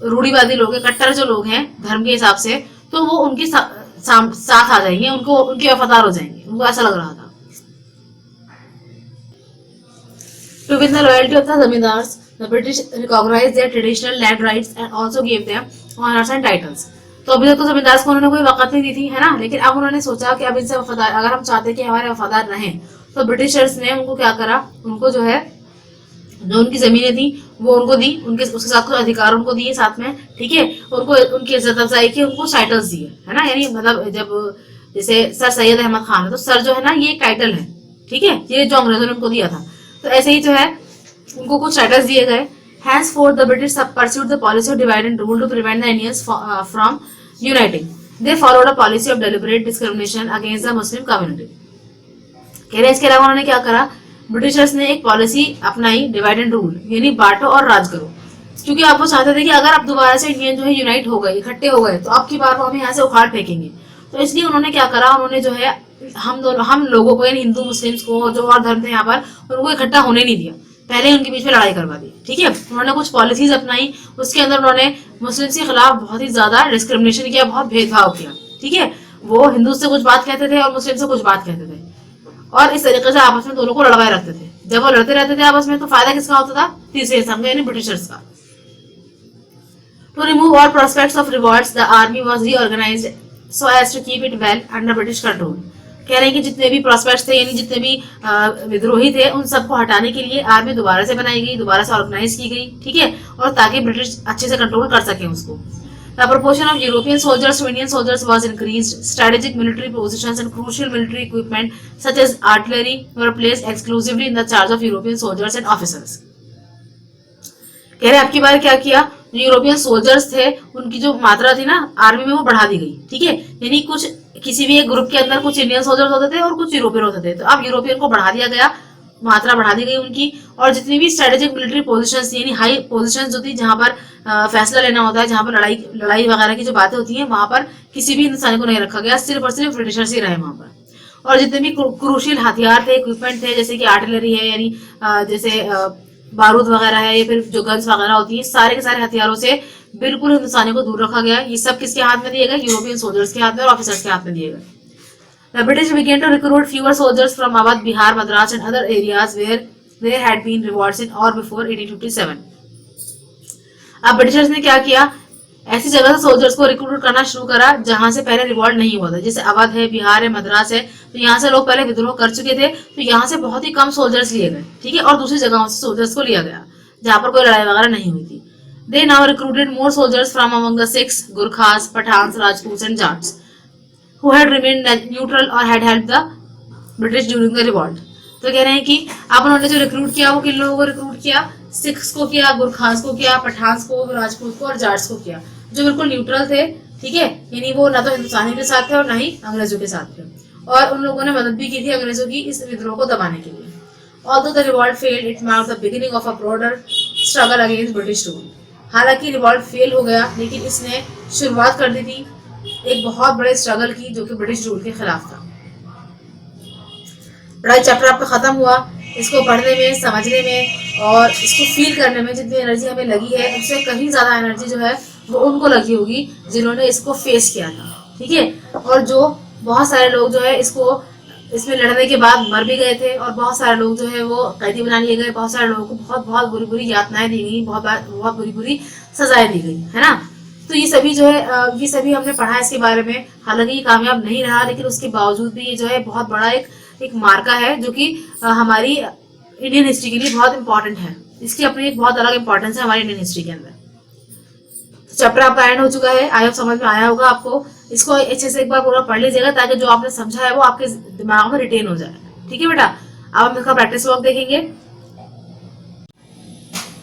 रूढ़िवादी लोग हैं, कट्टर जो लोग हैं धर्म के हिसाब से, तो वो उनके साथ आ जाएंगे, उनके वफादार हो जाएंगे, उनको ऐसा लग रहा था। To win the loyalty of the zamindars, the British recognized their traditional land rights and also gave them honors and titles. तो अभी तक तो जमींदार को उन्होंने कोई वक़्त नहीं दी थी, है ना, लेकिन अब उन्होंने सोचा कि अब इनसे वफादार, अगर हम चाहते कि हमारे वफादार रहें, तो ब्रिटिशर्स ने उनको क्या करा, उनको जो है जो उनकी जमीनें थी वो उनको दी, उसके साथ कुछ अधिकार उनको दिए साथ में। ठीक है, उनको उनकी इज्जत अफजाई की, उनको टाइटल्स दिए, है ना, यानी मतलब जब जैसे सर सैयद अहमद खान है तो सर जो है ना ये एक टाइटल है। ठीक है, ये जो अंग्रेजों ने उनको दिया था, तो ऐसे ही जो है उनको कुछ टाइटल्स दिए गए। Henceforth the British pursued the policy of divide and rule to prevent the Indians from uniting. They followed a policy of deliberate discrimination against the Muslim community. कह रहे इसके अलावा उन्होंने क्या करा, ब्रिटिशर्स ने एक पॉलिसी अपनाई, डिवाइड एंड रूल, यानी बांटो और राज करो, क्योंकि आप वो चाहते थे कि अगर आप दोबारा से इंडियन जो है यूनाइट हो गए, इकट्ठे हो गए, तो अब की बार वो हमें यहाँ से उखाड़ फेंकेंगे। तो इसलिए उन्होंने क्या करा, उन्होंने जो है हम लोगों को, यानी हिंदू मुस्लिम्स को, जो और धर्म थे यहाँ पर, उनको इकट्ठा होने नहीं दिया, पहले उनके बीच में लड़ाई करवा दी। ठीक है, उन्होंने कुछ पॉलिसीज अपनाई, उसके अंदर उन्होंने मुस्लिम्स के खिलाफ बहुत ही ज्यादा डिस्क्रिमिनेशन किया, बहुत भेदभाव किया। ठीक है, वो हिंदू से कुछ बात कहते थे और मुस्लिम से कुछ बात कहते थे, और इस तरीके से आपस में दोनों को लड़वाए रखते थे। जब वो लड़ते रहते थे आपस में, तो फायदा किसका होता था? तीसरे इंसान का, यानी ब्रिटिशर्स का। To remove all prospects of revolts, the army was reorganised so as to keep it well under British control. कह रहे हैं कि जितने भी प्रोस्पेक्ट्स थे, यानी जितने भी विद्रोही थे, उन सबको हटाने के लिए आर्मी दोबारा से बनाई गई, दोबारा से ऑर्गेनाइज की गई। ठीक है, और ताकि ब्रिटिश अच्छे से कंट्रोल कर सके उसको। The proportion of European soldiers to Indian soldiers was increased. Strategic military positions and crucial military equipment such as artillery were placed exclusively in the charge of European soldiers and officers. कह रहे अब की बार क्या किया, जो European soldiers थे उनकी जो मात्रा थी ना आर्मी में, वो बढ़ा दी गई। ठीक है, यानी कुछ किसी भी एक ग्रुप के अंदर कुछ इंडियन सोल्जर्स होते थे और कुछ यूरोपियन होते थे, तो अब यूरोपियन को बढ़ा दिया गया, मात्रा बढ़ा दी गई उनकी। और जितनी भी स्ट्रेटेजिक मिलिट्री पोजीशंस, यानी हाई पोजीशंस जो थी, जहां पर फैसला लेना होता है, जहां पर लड़ाई वगैरह की जो बातें होती हैं, वहां पर किसी भी हिंदुस्तानी को नहीं रखा गया, सिर्फ और सिर्फ ब्रिटिशर्स ही रहे वहां पर। और जितने भी क्रूशियल हथियार थे, इक्विपमेंट थे, जैसे कि आर्टिलरी है, यानी जैसे बारूद वगैरह है, या फिर जो गन्स वगैरह होती है, सारे के सारे हथियारों से बिल्कुल हिंदुस्तानी को दूर रखा गया। ये सब किसके हाथ में दिए गए? यूरोपियन सोल्जर्स के हाथ में और ऑफिसर्स के हाथ में दिए गए। The British began to recruit fewer soldiers from Awadh, Bihar, Madras and other areas where there had been revolts in और बिफोर 1857। अब ब्रिटिशर्स ने क्या किया, ऐसी जगह से सोल्जर्स को रिक्रूट करना शुरू करा जहां से पहले रिवॉल्ट नहीं हुआ था। जैसे अवध है, बिहार है, मद्रास है, तो यहाँ से लोग पहले विद्रोह कर चुके थे, तो यहाँ से बहुत ही कम सोल्जर्स लिए गए, ठीक है, और दूसरी जगहों से सोल्जर्स को लिया गया जहां पर कोई लड़ाई वगैरह नहीं हुई थी। They now recruited more soldiers from among the Sikhs, Gurkhas, Pathans, Rajput and Jats who had remained neutral or had helped the British during the revolt। तो कह रहे हैं कि अब उन्होंने जो रिक्रूट किया वो किन लोगों को रिक्रूट किया, सिख्स को किया, गुरखास को किया, पठान्स को, राजपूत को और जाट्स को किया, जो बिल्कुल न्यूट्रल थे, ठीक है, यानी वो ना तो हिंदुस्तानी के साथ थे और ना ही अंग्रेजों के साथ थे, और उन लोगों ने मदद भी की थी अंग्रेजों की इस विद्रोह को दबाने के लिए। Although the revolt failed, it marked the beginning of a broader struggle against British rule। हालांकि रिवॉल्ट फेल हो गया, लेकिन इसने शुरुआत कर दी थी एक बहुत बड़े स्ट्रगल की जो कि ब्रिटिश रूल के खिलाफ था। बड़ा चैप्टर आपका खत्म हुआ। इसको पढ़ने में, समझने में और इसको फील करने में जितनी एनर्जी हमें लगी है, उससे कहीं ज्यादा एनर्जी जो है वो उनको लगी होगी जिन्होंने इसको फेस किया था, ठीक है, और जो बहुत सारे लोग जो है इसमें लड़ने के बाद मर भी गए थे, और बहुत सारे लोग जो है वो कैदी बना लिए गए, बहुत सारे लोगों को बहुत बहुत बुरी बुरी यातनाएं दी गई, बहुत बुरी बुरी सजाएं दी गई, है ना। तो ये सभी जो है ये सभी हमने पढ़ा इसके बारे में। हालांकि ये कामयाब नहीं रहा, लेकिन उसके बावजूद भी ये जो है बहुत बड़ा एक मार्का है जो कि हमारी इंडियन हिस्ट्री के लिए बहुत इंपॉर्टेंट है। इसकी अपनी एक बहुत अलग इंपॉर्टेंस है हमारी इंडियन हिस्ट्री के अंदर। चैप्टर आपका एंड हो चुका है, आई होप समझ में आया होगा आपको। इसको अच्छे से एक बार पूरा पढ़ लीजिएगा ताकि जो आपने समझा है वो आपके दिमाग में रिटेन हो जाए, ठीक है बेटा। अब हम इसका प्रैक्टिस वर्क देखेंगे।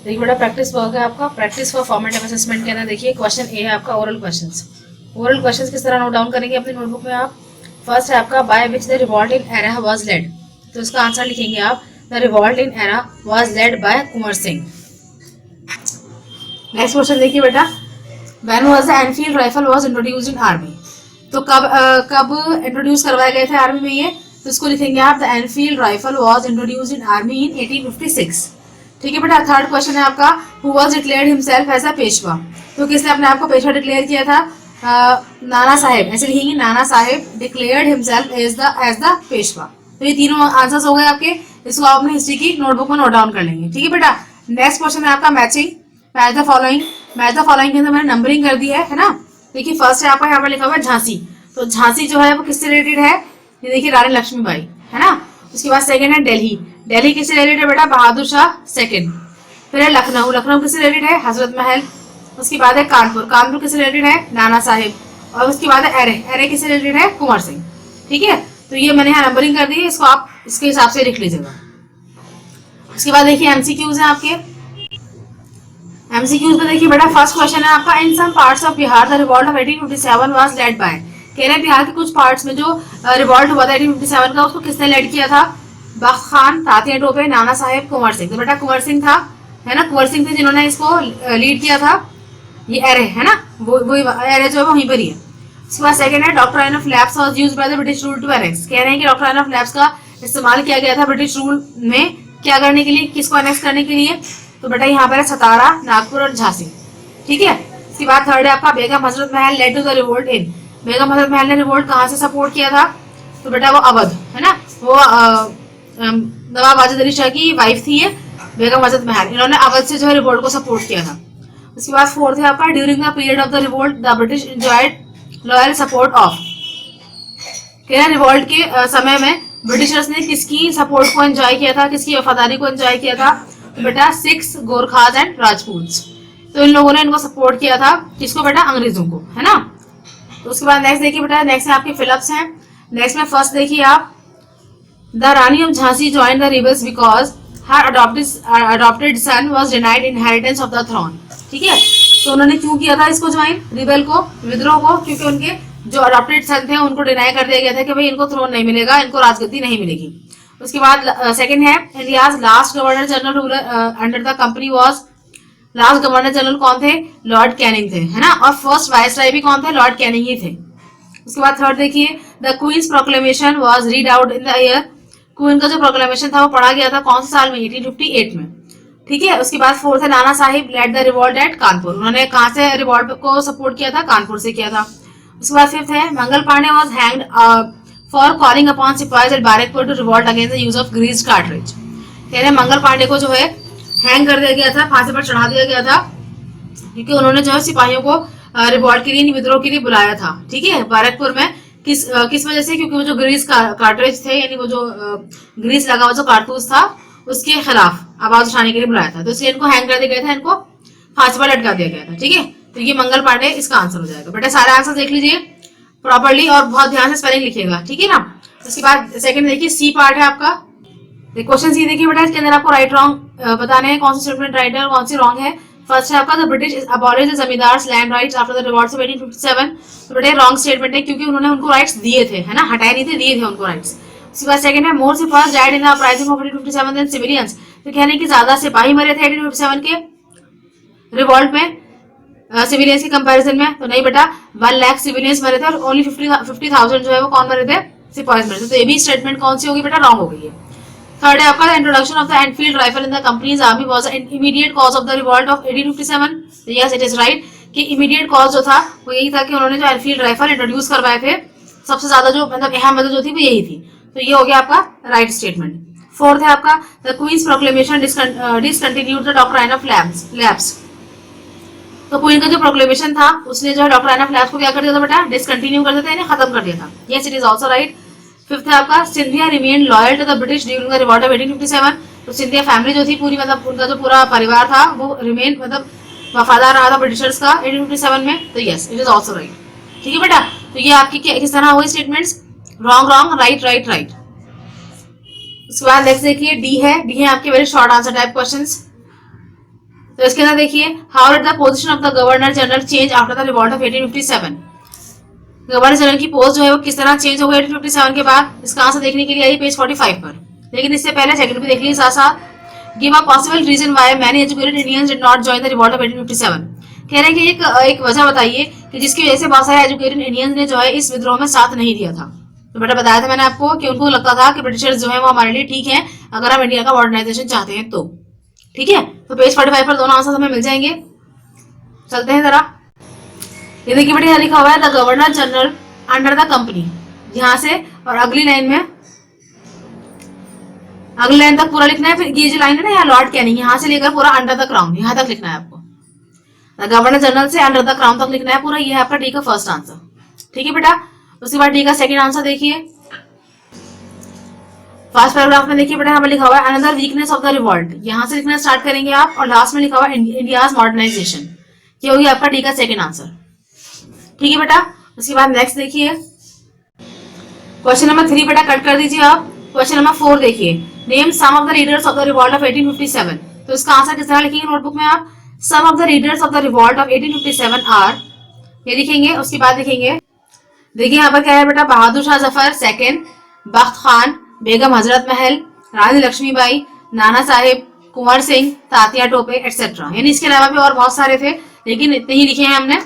देखिए बेटा, प्रैक्टिस वर्क है आपका, प्रैक्टिस फॉर फॉर्मेटिव असेसमेंट के अंदर देखिए क्वेश्चन ए है आपका ओरल क्वेश्चंस। ओरल क्वेश्चंस किस तरह नोट डाउन करेंगे अपनी नोटबुक में आप। फर्स्ट है आपका by which the revolt in Arrah was led, तो इसका आंसर लिखेंगे आप the revolt in Arrah was led by Kunwar Singh. Next question देखिए बेटा, when was the Enfield rifle was introduced in army, तो कब इंट्रोड्यूस करवाए गए थे आर्मी में ये, तो इसको लिखेंगे आप the Enfield rifle was introduced in army in 1856, ठीक है बेटा। थर्ड क्वेश्चन है आपका who was declared himself as a Peshwa, तो किसने अपने आप को पेशवा डिक्लेयर किया था, नाना साहेब, ऐसे लिखेंगे Nana Saheb declared himself as the Peshwa. तो ये तीनों आंसर्स हो गए आपके, इसको आप अपने हिस्ट्री की नोटबुक में नोट डाउन कर लेंगे, ठीक है बेटा। नेक्स्ट क्वेश्चन है आपका matching, match the following. Match the following के अंदर मैंने नंबरिंग कर दी है ना। देखिए फर्स्ट है आपका यहाँ पर लिखा हुआ है झांसी, तो झांसी जो है वो किससे रिलेटेड है, ये देखिए रानी लक्ष्मीबाई, है ना। उसके बाद सेकंड है दिल्ली, दिल्ली किससे रिलेटेड है बेटा, बहादुर शाह सेकंड। फिर है लखनऊ, लखनऊ किससे रिलेटेड है, हजरत महल। उसके बाद है कानपुर, कानपुर किससे रिलेटेड है, नाना साहिब। और उसके बाद है एरे, एरे किससे रिलेटेड है, कुंवर सिंह, ठीक है। तो ये मैंने यहाँ नंबरिंग कर दी है, इसको आप इसके हिसाब से लिख लीजिएगा। उसके बाद देखिए एमसीक्यूज है आपके। एमसीक्यूज में देखिए बेटा फर्स्ट क्वेश्चन है आपका in some parts of Bihar the revolt of 1857 was led by, कह रहे हैं बिहार के कुछ पार्ट्स में जो रिवॉल्ट हुआ था 1857 का, उसको किसने लेड किया था, बख्त खान, तात्या टोपे, नाना साहेब, कुंवर सिंह। तो बेटा कुंवर सिंह था, है ना, कुंवर सिंह थे जिन्होंने इसको लीड किया था। ये एरे है ना, वो एरे जो है वो वहीं पर ही है। उसके बाद सेकंड है doctrine of lapse was used by the British rule to annex, कह रहे हैं कि डॉक्ट्राइन ऑफ लैप्स का इस्तेमाल किया गया था ब्रिटिश रूल में क्या करने के लिए, किसको एनेक्स करने के लिए। तो बेटा यहाँ पर है सतारा, नागपुर और झांसी, ठीक है। इसके बाद थर्ड है आपका Begum Hazrat Mahal led to the revolt in, Begum Hazrat Mahal ने रिवोल्ट कहाँ से सपोर्ट किया था, तो बेटा वो अवध, है ना, वो नवाब वाजिद अली शाह की वाइफ थी ये बेगम हजरत महल, इन्होंने अवध से जो है रिवोल्ट को सपोर्ट किया था। उसके बाद फोर्थ है आपका during the period of the revolt the British enjoyed loyal support of, कह रहे रिवोल्ट के समय में ब्रिटिशर्स ने किसकी सपोर्ट को एंजॉय किया था, किसकी वफादारी को एंजॉय किया था, तो बेटा सिख्स, गोरखास एंड राजपूत। तो इन लोगों ने इनको सपोर्ट किया था, किसको बेटा, अंग्रेजों को, है ना। तो उसके बाद नेक्स्ट देखिए बेटा, नेक्स्ट में आपके फिलअप्स हैं। नेक्स्ट में फर्स्ट देखिए आप the Rani of Jhansi joined the rebels because her adopted son was denied inheritance of the throne, ठीक है। तो उन्होंने क्यों किया था इसको ज्वाइन, रिबेल को, विद्रोह को, क्योंकि उनके जो अडॉप्टेड सन थे उनको डिनाई कर दिया गया था कि भाई इनको थ्रोन नहीं मिलेगा, इनको राजगद्दी नहीं मिलेगी। उसके बाद सेकंड है India's last governor general ruler under the company was, last governor general कौन थे, लॉर्ड कैनिंग थे, है ना। और फर्स्ट वाइसराय भी कौन थे, लॉर्ड कैनिंग ही थे। उसके बाद थर्ड देखिए the queen's proclamation was read out in the year, queen का जो प्रोक्लेमेशन था वो पढ़ा गया था कौन से साल में, 1858 में, ठीक है। उसके बाद फोर्थ है Nana Sahib led the revolt at Kanpur, उन्होंने कहाँ से रिवॉल्ट को सपोर्ट किया था, कानपुर से किया था। उसके बाद फिफ्थ है Mangal Pandey was hanged for calling upon sipahis at Barrackpore to revolt against the use of greased cartridge, कह रहे हैं मंगल पांडे को जो है हैंग कर दिया गया था, फांसी पर चढ़ा दिया गया था, क्योंकि उन्होंने जो है सिपाहियों को रिवॉल्ट के लिए, विद्रोह के लिए बुलाया था। ठीक है, बैरकपुर में किस वजह से? क्योंकि वो जो ग्रीस कार्ट्रिज थे, यानी वो जो ग्रीस लगा हुआ जो कारतूस था, उसके खिलाफ आवाज उठाने के लिए बुलाया था। तो इसलिए इनको हैंग कर दिया गया था, इनको फांसी पर लटका दिया गया था। ठीक है, तो ये मंगल पांडे इसका आंसर हो जाएगा। बेटा सारे आंसर देख लीजिए प्रॉपर्ली और बहुत ध्यान से स्पेलिंग लिखिएगा। ठीक है ना। उसके बाद सेकंड देखिए, सी पार्ट है आपका। क्वेश्चन सी देखिए बेटा, इसके अंदर आपको राइट रॉन्ग बताने हैं, कौन सी स्टेटमेंट राइट है और कौन सी रॉन्ग है। फर्स्ट है आपका, the British abolish the zamindars land rights after the revolts of 1857। तो बेटा रॉन्ग स्टेटमेंट है, क्योंकि उन्होंने उनको राइट्स दिए थे, है ना, हटाए नहीं थे, दिए थे उनको राइट्स। उसके बाद सेकंड है, more sipahis died in the uprising of 1857 than civilians. तो कहने हैं कि ज्यादा सिपाही मरे थे 1857 के रिवॉल्ट में सिविलियंस के कंपैरिजन में। तो नहीं बेटा, 1 लाख सिविलियंस मरे थे और ओनली 50,000 जो है वो कौन मरे थे? सिपाहीज मरे थे। तो ये भी स्टेटमेंट कौन सी होगी बेटा? रॉन्ग हो गई है। थर्ड है आपका, introduction of the Enfield rifle in the companies army was an immediate cause of the revolt of 1857। Yes it is right, कि इमीडिएट कॉज जो था वो यही था कि उन्होंने जो एनफील्ड राइफल इंट्रोड्यूस करवाए थे, सबसे ज्यादा जो मतलब अहम वजह जो थी वो यही थी। तो ये हो गया आपका राइट स्टेटमेंट। फोर्थ है आपका, the queen's proclamation discontinued the doctrine of lapse. तो क्वीन का जो प्रोक्लेमेशन था उसने जो है डॉक्ट्राइन ऑफ लैप्स को क्या कर दिया था बेटा? डिसकंटिन्यू कर दिया था, यानी खत्म कर दिया था। Yes it is also right. Fifth है आपका, Scindia remain loyal to the British during the revolt of 1857। तो सिंधिया फैमिली जो थी पूरी, मतलब उनका जो पूरा परिवार था वो रिमेन मतलब वफादार रहा था ब्रिटिशर्स का 1857 में। तो yes it is also right. ठीक है बेटा, तो ये आपकी किस तरह हुई statements? Wrong wrong, right right right. उसके बाद नेक्स्ट देखिए, डी है आपके very short answer type questions. तो इसके अंदर देखिए, how did the position of the governor general change after the revolt of 1857। Governor general की पोस्ट जो है वो किस तरह चेंज हो गई 1857 के बाद? इसका आंसर देखने के लिए आइए पेज 45 पर। लेकिन इससे पहले सेकंड पे देख लीजिए साथ साथ, give a possible reason why many educated Indians did not join the revolt of 1857। कह रहे हैं कि एक वजह बताइए कि जिसकी वजह से बहुत सारे एजुकेटेड इंडियंस ने जो है इस विद्रोह में साथ नहीं दिया था। तो बेटा बताया था मैंने आपको कि उनको लगता था कि ब्रिटिशर्स जो है वो हमारे लिए ठीक है अगर हम इंडिया का मॉडर्नाइजेशन चाहते हैं तो। ठीक है, तो पेज 45 पर दोनों आंसर हमें मिल जाएंगे। चलते हैं जरा, ये देखिए बेटा यहाँ लिखा हुआ है the governor general under the company, यहाँ से और अगली लाइन में, अगली लाइन तक पूरा लिखना है। फिर ये जो लाइन है ना, यहाँ लॉर्ड कैनिंग, यहाँ से लेकर पूरा अंडर द क्राउन यहाँ तक लिखना है आपको। गवर्नर जनरल से अंडर द क्राउन तक लिखना है पूरा। ये है आपका डी का फर्स्ट आंसर। ठीक है बेटा, उसके बाद डी का सेकंड आंसर देखिए, फर्स्ट पैराग्राफ में देखिए बेटा हमें लिखा हुआ है another weakness of the revolt, यहाँ से लिखना स्टार्ट करेंगे आप, और लास्ट में लिखा हुआ है इंडियाज मॉडर्नाइजेशन। ये होगी आपका डी का सेकंड आंसर। ठीक है बेटा, उसके बाद नेक्स्ट देखिए, क्वेश्चन नंबर 3 बेटा कट कर दीजिए आप। क्वेश्चन नंबर 4 देखिए, name some of the leaders of the revolt of 1857। तो इसका आंसर किस तरह लिखेंगे नोटबुक में आप? Some of the leaders of the revolt of 1857 are, ये लिखेंगे। उसके बाद लिखेंगे, देखिए यहाँ पर क्या है बेटा, बहादुर शाह जफर सेकंड, बख्त खान, बेगम हजरत महल, रानी लक्ष्मीबाई, नाना साहेब, कुंवर सिंह, तात्या टोपे एटसेट्रा। यानी इसके अलावा भी और बहुत सारे थे, लेकिन इतने ही लिखे हैं हमने।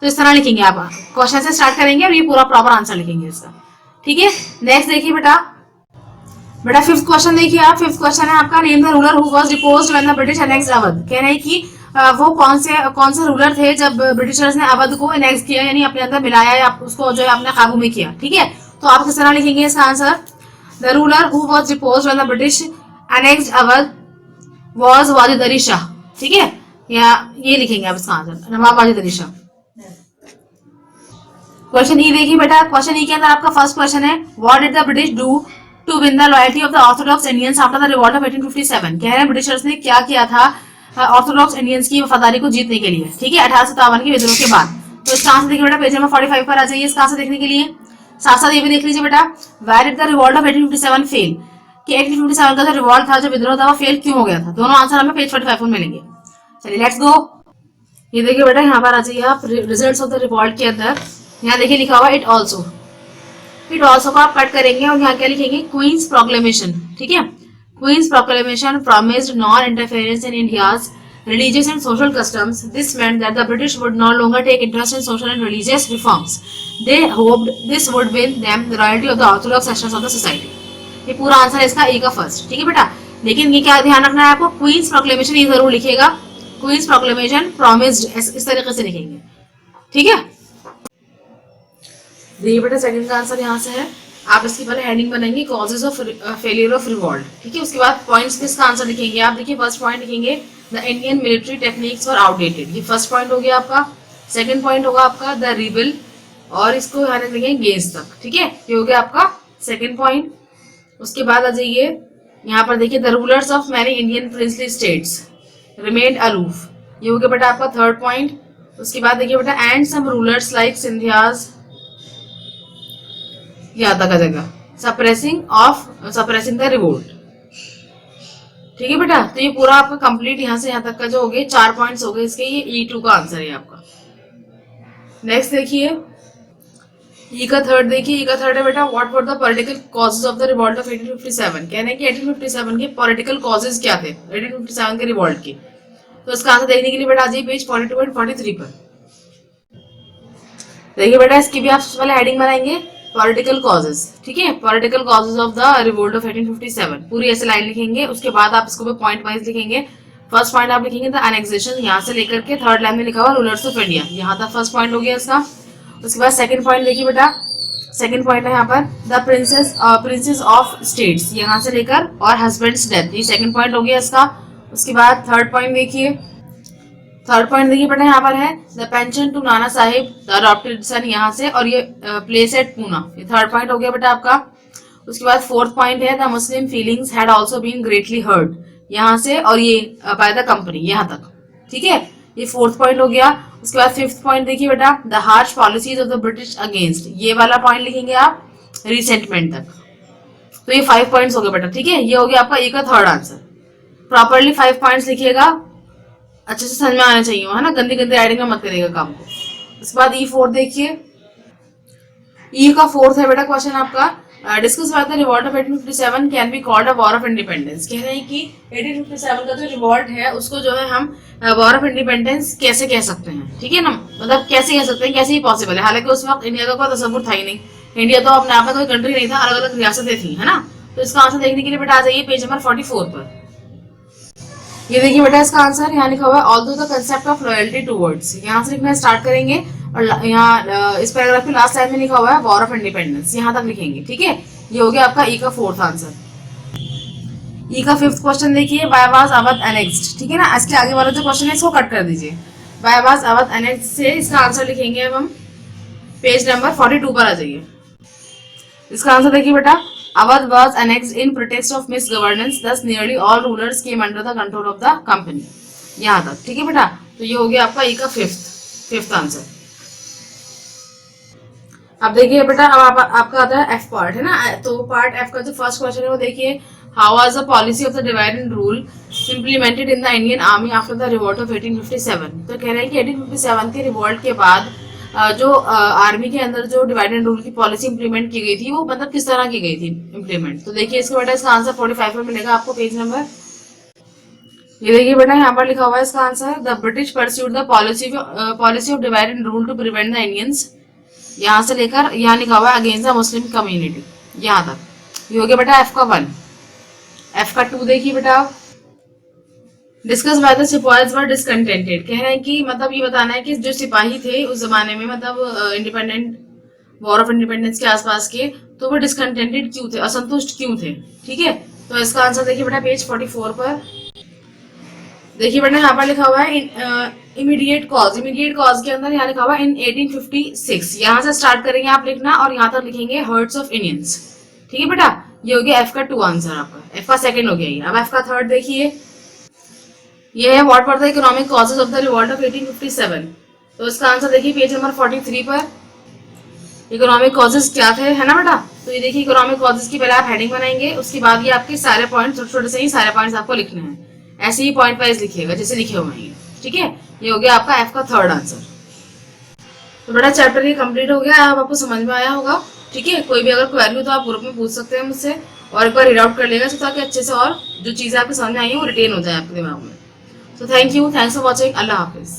तो इस तरह लिखेंगे आप, क्वेश्चन से स्टार्ट करेंगे और ये पूरा प्रॉपर आंसर लिखेंगे इसका। ठीक है, नेक्स्ट देखिए बेटा फिफ्थ क्वेश्चन देखिए आप। फिफ्थ क्वेश्चन है आपका, name the ruler who was deposed when the British annexed Awadh. कह रहे हैं कि वो कौन से रूलर थे जब ब्रिटिशर्स ने अवध को एनेक्स किया, यानी अपने अंदर मिलाया या उसको जो है अपने काबू में किया। ठीक है, तो आप किस तरह लिखेंगे इसका answer? The ruler who was deposed when the British annexed Awadh was Wajid Ali Shah. ठीक है, या ये लिखेंगे आप इसका answer, Nawab Wajid Ali Shah. Question E देखिए बेटा, क्वेश्चन ई के अंदर आपका फर्स्ट क्वेश्चन है, what did the British do to win the loyalty of the orthodox Indians after the revolt of 1857। कह रहे हैं ब्रिटिशर्स ने क्या किया था ऑर्थोडॉक्स इंडियंस की वफादारी को जीतने के लिए। ठीक है, 1857 के विद्रोह के बाद। तो इसका आंसर देखिए बेटा पेज नंबर 45 पर आ जाइए इसका आंसर देखने के लिए। साथ साथ ये भी देख लीजिए बेटा, where did the revolt of 1857 fail, कि 1857 का जो रिवॉल्ट था, जो विद्रोह था, वो फेल क्यों हो गया था। दोनों आंसर हमें पेज 45 पर मिलेंगे। चलिए लेट्स गो। ये देखिए बेटा यहाँ पर आ जाइए आप, रिजल्ट्स ऑफ द रिवॉल्ट के अंदर यहाँ देखिए लिखा हुआ इट ऑल्सो को आप कट करेंगे और यहाँ क्या लिखेंगे, क्वींस प्रोक्लेमेशन। ठीक है, queen's proclamation promised non interference in India's religious and social customs. This meant that the British would no longer take interest in social and religious reforms. They hoped this would win them the loyalty of the orthodox sections of the society. ये पूरा answer है इसका ए का first. ठीक है बेटा, लेकिन ये क्या ध्यान रखना है आपको, क्वींस प्रोक्लेमेशन ये जरूर लिखिएगा, क्वींस प्रोक्लेमेशन प्रॉमिस्ड इस तरीके से लिखेंगे। ठीक है, देखिए बेटा सेकंड का आंसर यहाँ से है, आप इसकी पहले हेडिंग बनाएंगे causes of failure of revolt, ठीक है। उसके बाद पॉइंट्स किसका आंसर लिखेंगे आप, देखिए फर्स्ट पॉइंट लिखेंगे the Indian military techniques were outdated, ये फर्स्ट पॉइंट हो गया आपका। सेकंड पॉइंट होगा आपका द रिबल, और इसको यहाँ लिखेंगे गेंस तक, ठीक है, ये हो गया आपका सेकंड पॉइंट। उसके बाद आ जाइए यहाँ पर देखिए the rulers of many Indian princely states remained aloof, ये हो गया बेटा आपका थर्ड पॉइंट। उसके बाद देखिए बेटा and some rulers like Scindias, यहाँ तक आ जाएगा सप्रेसिंग द रिवोल्ट, ठीक है बेटा। तो ये पूरा आपका कंप्लीट यहाँ से यहाँ तक का जो हो गए 4 पॉइंट्स हो गए इसके, ये E2 का आंसर है आपका। नेक्स्ट देखिए ई का थर्ड, देखिए ई का थर्ड है बेटा what were the political causes of the revolt of 1857, कहने कि 1857 के पॉलिटिकल कॉजेज क्या थे 1857 के रिवॉल्ट के। तो इसका आंसर देखने के लिए बेटा आ जाइए पेज 42 एंड 43 पर। देखिए बेटा इसकी भी आप सबसे पहले हेडिंग बनाएंगे पॉलिटिकल कॉजेज, ठीक है, political causes of the revolt of 1857, पूरी ऐसे लाइन लिखेंगे। उसके बाद आप इसको पॉइंट वाइज लिखेंगे। फर्स्ट पॉइंट आप लिखेंगे द एनेक्सेशन, यहाँ से लेकर के थर्ड लाइन में लिखा हुआ रूलर्स ऑफ इंडिया, यहाँ तक फर्स्ट पॉइंट हो गया इसका। उसके बाद सेकंड पॉइंट देखिए बेटा, सेकंड पॉइंट है यहाँ पर द प्रिंसेस ऑफ स्टेट्स, यहाँ से लेकर और हस्बैंड्स डेथ, ये सेकंड पॉइंट हो गया इसका। उसके बाद थर्ड पॉइंट देखिए, थर्ड पॉइंट देखिए बेटा यहाँ पर है the pension to Nana Sahib the adopted सन, यहाँ से, और ये प्लेस एट पूना, ये थर्ड पॉइंट हो गया बेटा आपका। उसके बाद फोर्थ पॉइंट है the Muslim feelings had also been greatly hurt, यहाँ से, और ये बाय द कंपनी, यहाँ तक, ठीक है, ये फोर्थ पॉइंट हो गया। उसके बाद फिफ्थ पॉइंट देखिए बेटा the harsh policies of the British against, ये वाला पॉइंट लिखेंगे आप रिसेंटमेंट तक। तो ये 5 पॉइंट्स हो गए बेटा, ठीक है, ये हो गया आपका ए का थर्ड आंसर। प्रॉपरली 5 पॉइंट्स लिखिएगा, अच्छे से समझ में आना चाहिए, है ना, गंदी गंदी राइटिंग में मत करिएगा काम को। उसके बाद E4 देखिए, ई का फोर्थ है बेटा क्वेश्चन आपका discuss why the revolt of 1857 can be called a war of independence, कह रहे हैं कि 1857 का जो रिवॉल्ट है उसको जो है हम वॉर ऑफ इंडिपेंडेंस कैसे कह सकते हैं, ठीक है ना, मतलब कैसे कह सकते हैं, कैसे ही पॉसिबल है। हालांकि उस वक्त इंडिया का कोई तस्वुर था ही नहीं, इंडिया तो अपने आप में कोई कंट्री नहीं था, अलग अलग रियासतें थी, है ना। तो इसका आंसर देखने के लिए बेटा आ जाइए पेज नंबर 44 पर। ये देखिए बेटा इसका आंसर यहाँ लिखा हुआ है although the concept of loyalty towards, यहाँ से लिखना स्टार्ट करेंगे और यहाँ इस पैराग्राफ की लास्ट लाइन में लिखा हुआ है वॉर ऑफ इंडिपेंडेंस, यहाँ तक लिखेंगे, ठीक है। ये हो गया आपका ई का फोर्थ आंसर। ई का फिफ्थ क्वेश्चन देखिए व्हाई वाज अवध एनेक्स्ड, ठीक है ना, इसके आगे वाला जो क्वेश्चन है इसको कट कर दीजिए। व्हाई वाज अवध एनेक्स्ड से इसका आंसर लिखेंगे अब हम पेज नंबर 42 पर आ जाइए। इसका आंसर देखिए बेटा Awadh was annexed in pretext of misgovernance, thus nearly all rulers came under the control of the company, यहाँ तक, ठीक है बेटा। तो ये हो गया आपका ई का फिफ्थ आंसर। अब देखिए बेटा अब आपका आता है एफ पार्ट, है ना, तो पार्ट एफ का जो फर्स्ट क्वेश्चन है वो देखिए how was the policy of the divide and rule implemented in the Indian army after the revolt of 1857, तो कह रहे हैं कि 1857 के रिवॉल्ट के बाद जो आर्मी के अंदर जो डिवाइड एंड रूल की पॉलिसी इंप्लीमेंट की गई थी वो मतलब किस तरह की गई थी इंप्लीमेंट। तो देखिए इसका बेटा इसका आंसर 45 में मिलेगा आपको पेज नंबर। ये देखिए बेटा यहाँ पर लिखा हुआ है इसका answer the British pursued the policy of divide and rule to prevent the Indians, यहाँ से लेकर यहाँ लिखा हुआ है अगेंस्ट द मुस्लिम कम्युनिटी, यहाँ तक। ये हो गया बेटा एफ का 1। एफ का 2 देखिए बेटा discuss by the sipahis were discontented, कह रहे हैं कि मतलब ये बताना है कि जो सिपाही थे उस जमाने में मतलब इंडिपेंडेंट वॉर ऑफ इंडिपेंडेंस के आसपास के, तो वो डिसकंटेंटेड क्यों थे, असंतुष्ट क्यों थे, ठीक है। तो इसका आंसर देखिए बेटा पेज 44 पर। देखिए बेटा यहाँ पर लिखा हुआ है इमीडिएट कॉज के अंदर यहाँ लिखा हुआ है इन 1856, यहाँ से स्टार्ट करेंगे आप लिखना और यहाँ तक लिखेंगे हर्ट्स ऑफ इंडियंस, ठीक है बेटा। ये हो गया एफ का 2 आंसर आपका, एफ का सेकंड हो गया ये। अब एफ का थर्ड देखिए ये है what were the economic causes of the revolt of 1857, तो इसका आंसर देखिए पेज नंबर 43 पर। इकोनॉमिक कॉजेज क्या थे, है ना बेटा। तो ये देखिए इकोनॉमिक कॉजेज की पहले आप हेडिंग बनाएंगे, उसके बाद ये आपके सारे पॉइंट छोटे छोटे से ही सारे पॉइंट्स आपको लिखने हैं, ऐसे ही पॉइंट वाइज लिखिएगा जैसे लिखे हुए हैं, ठीक है। ये हो गया आपका एफ का थर्ड आंसर। तो बेटा चैप्टर ये कंप्लीट हो गया, अब आपको समझ में आया होगा, ठीक है। कोई भी अगर क्वेरी हो तो आप ग्रुप में पूछ सकते हैं मुझसे, और एक बार रीड आउट कर लेगा ताकि अच्छे से और जो चीज़ें आपके सामने आई है वो रिटेन हो जाए आपके दिमाग में। So thank you, thanks for watching. Allah Hafiz.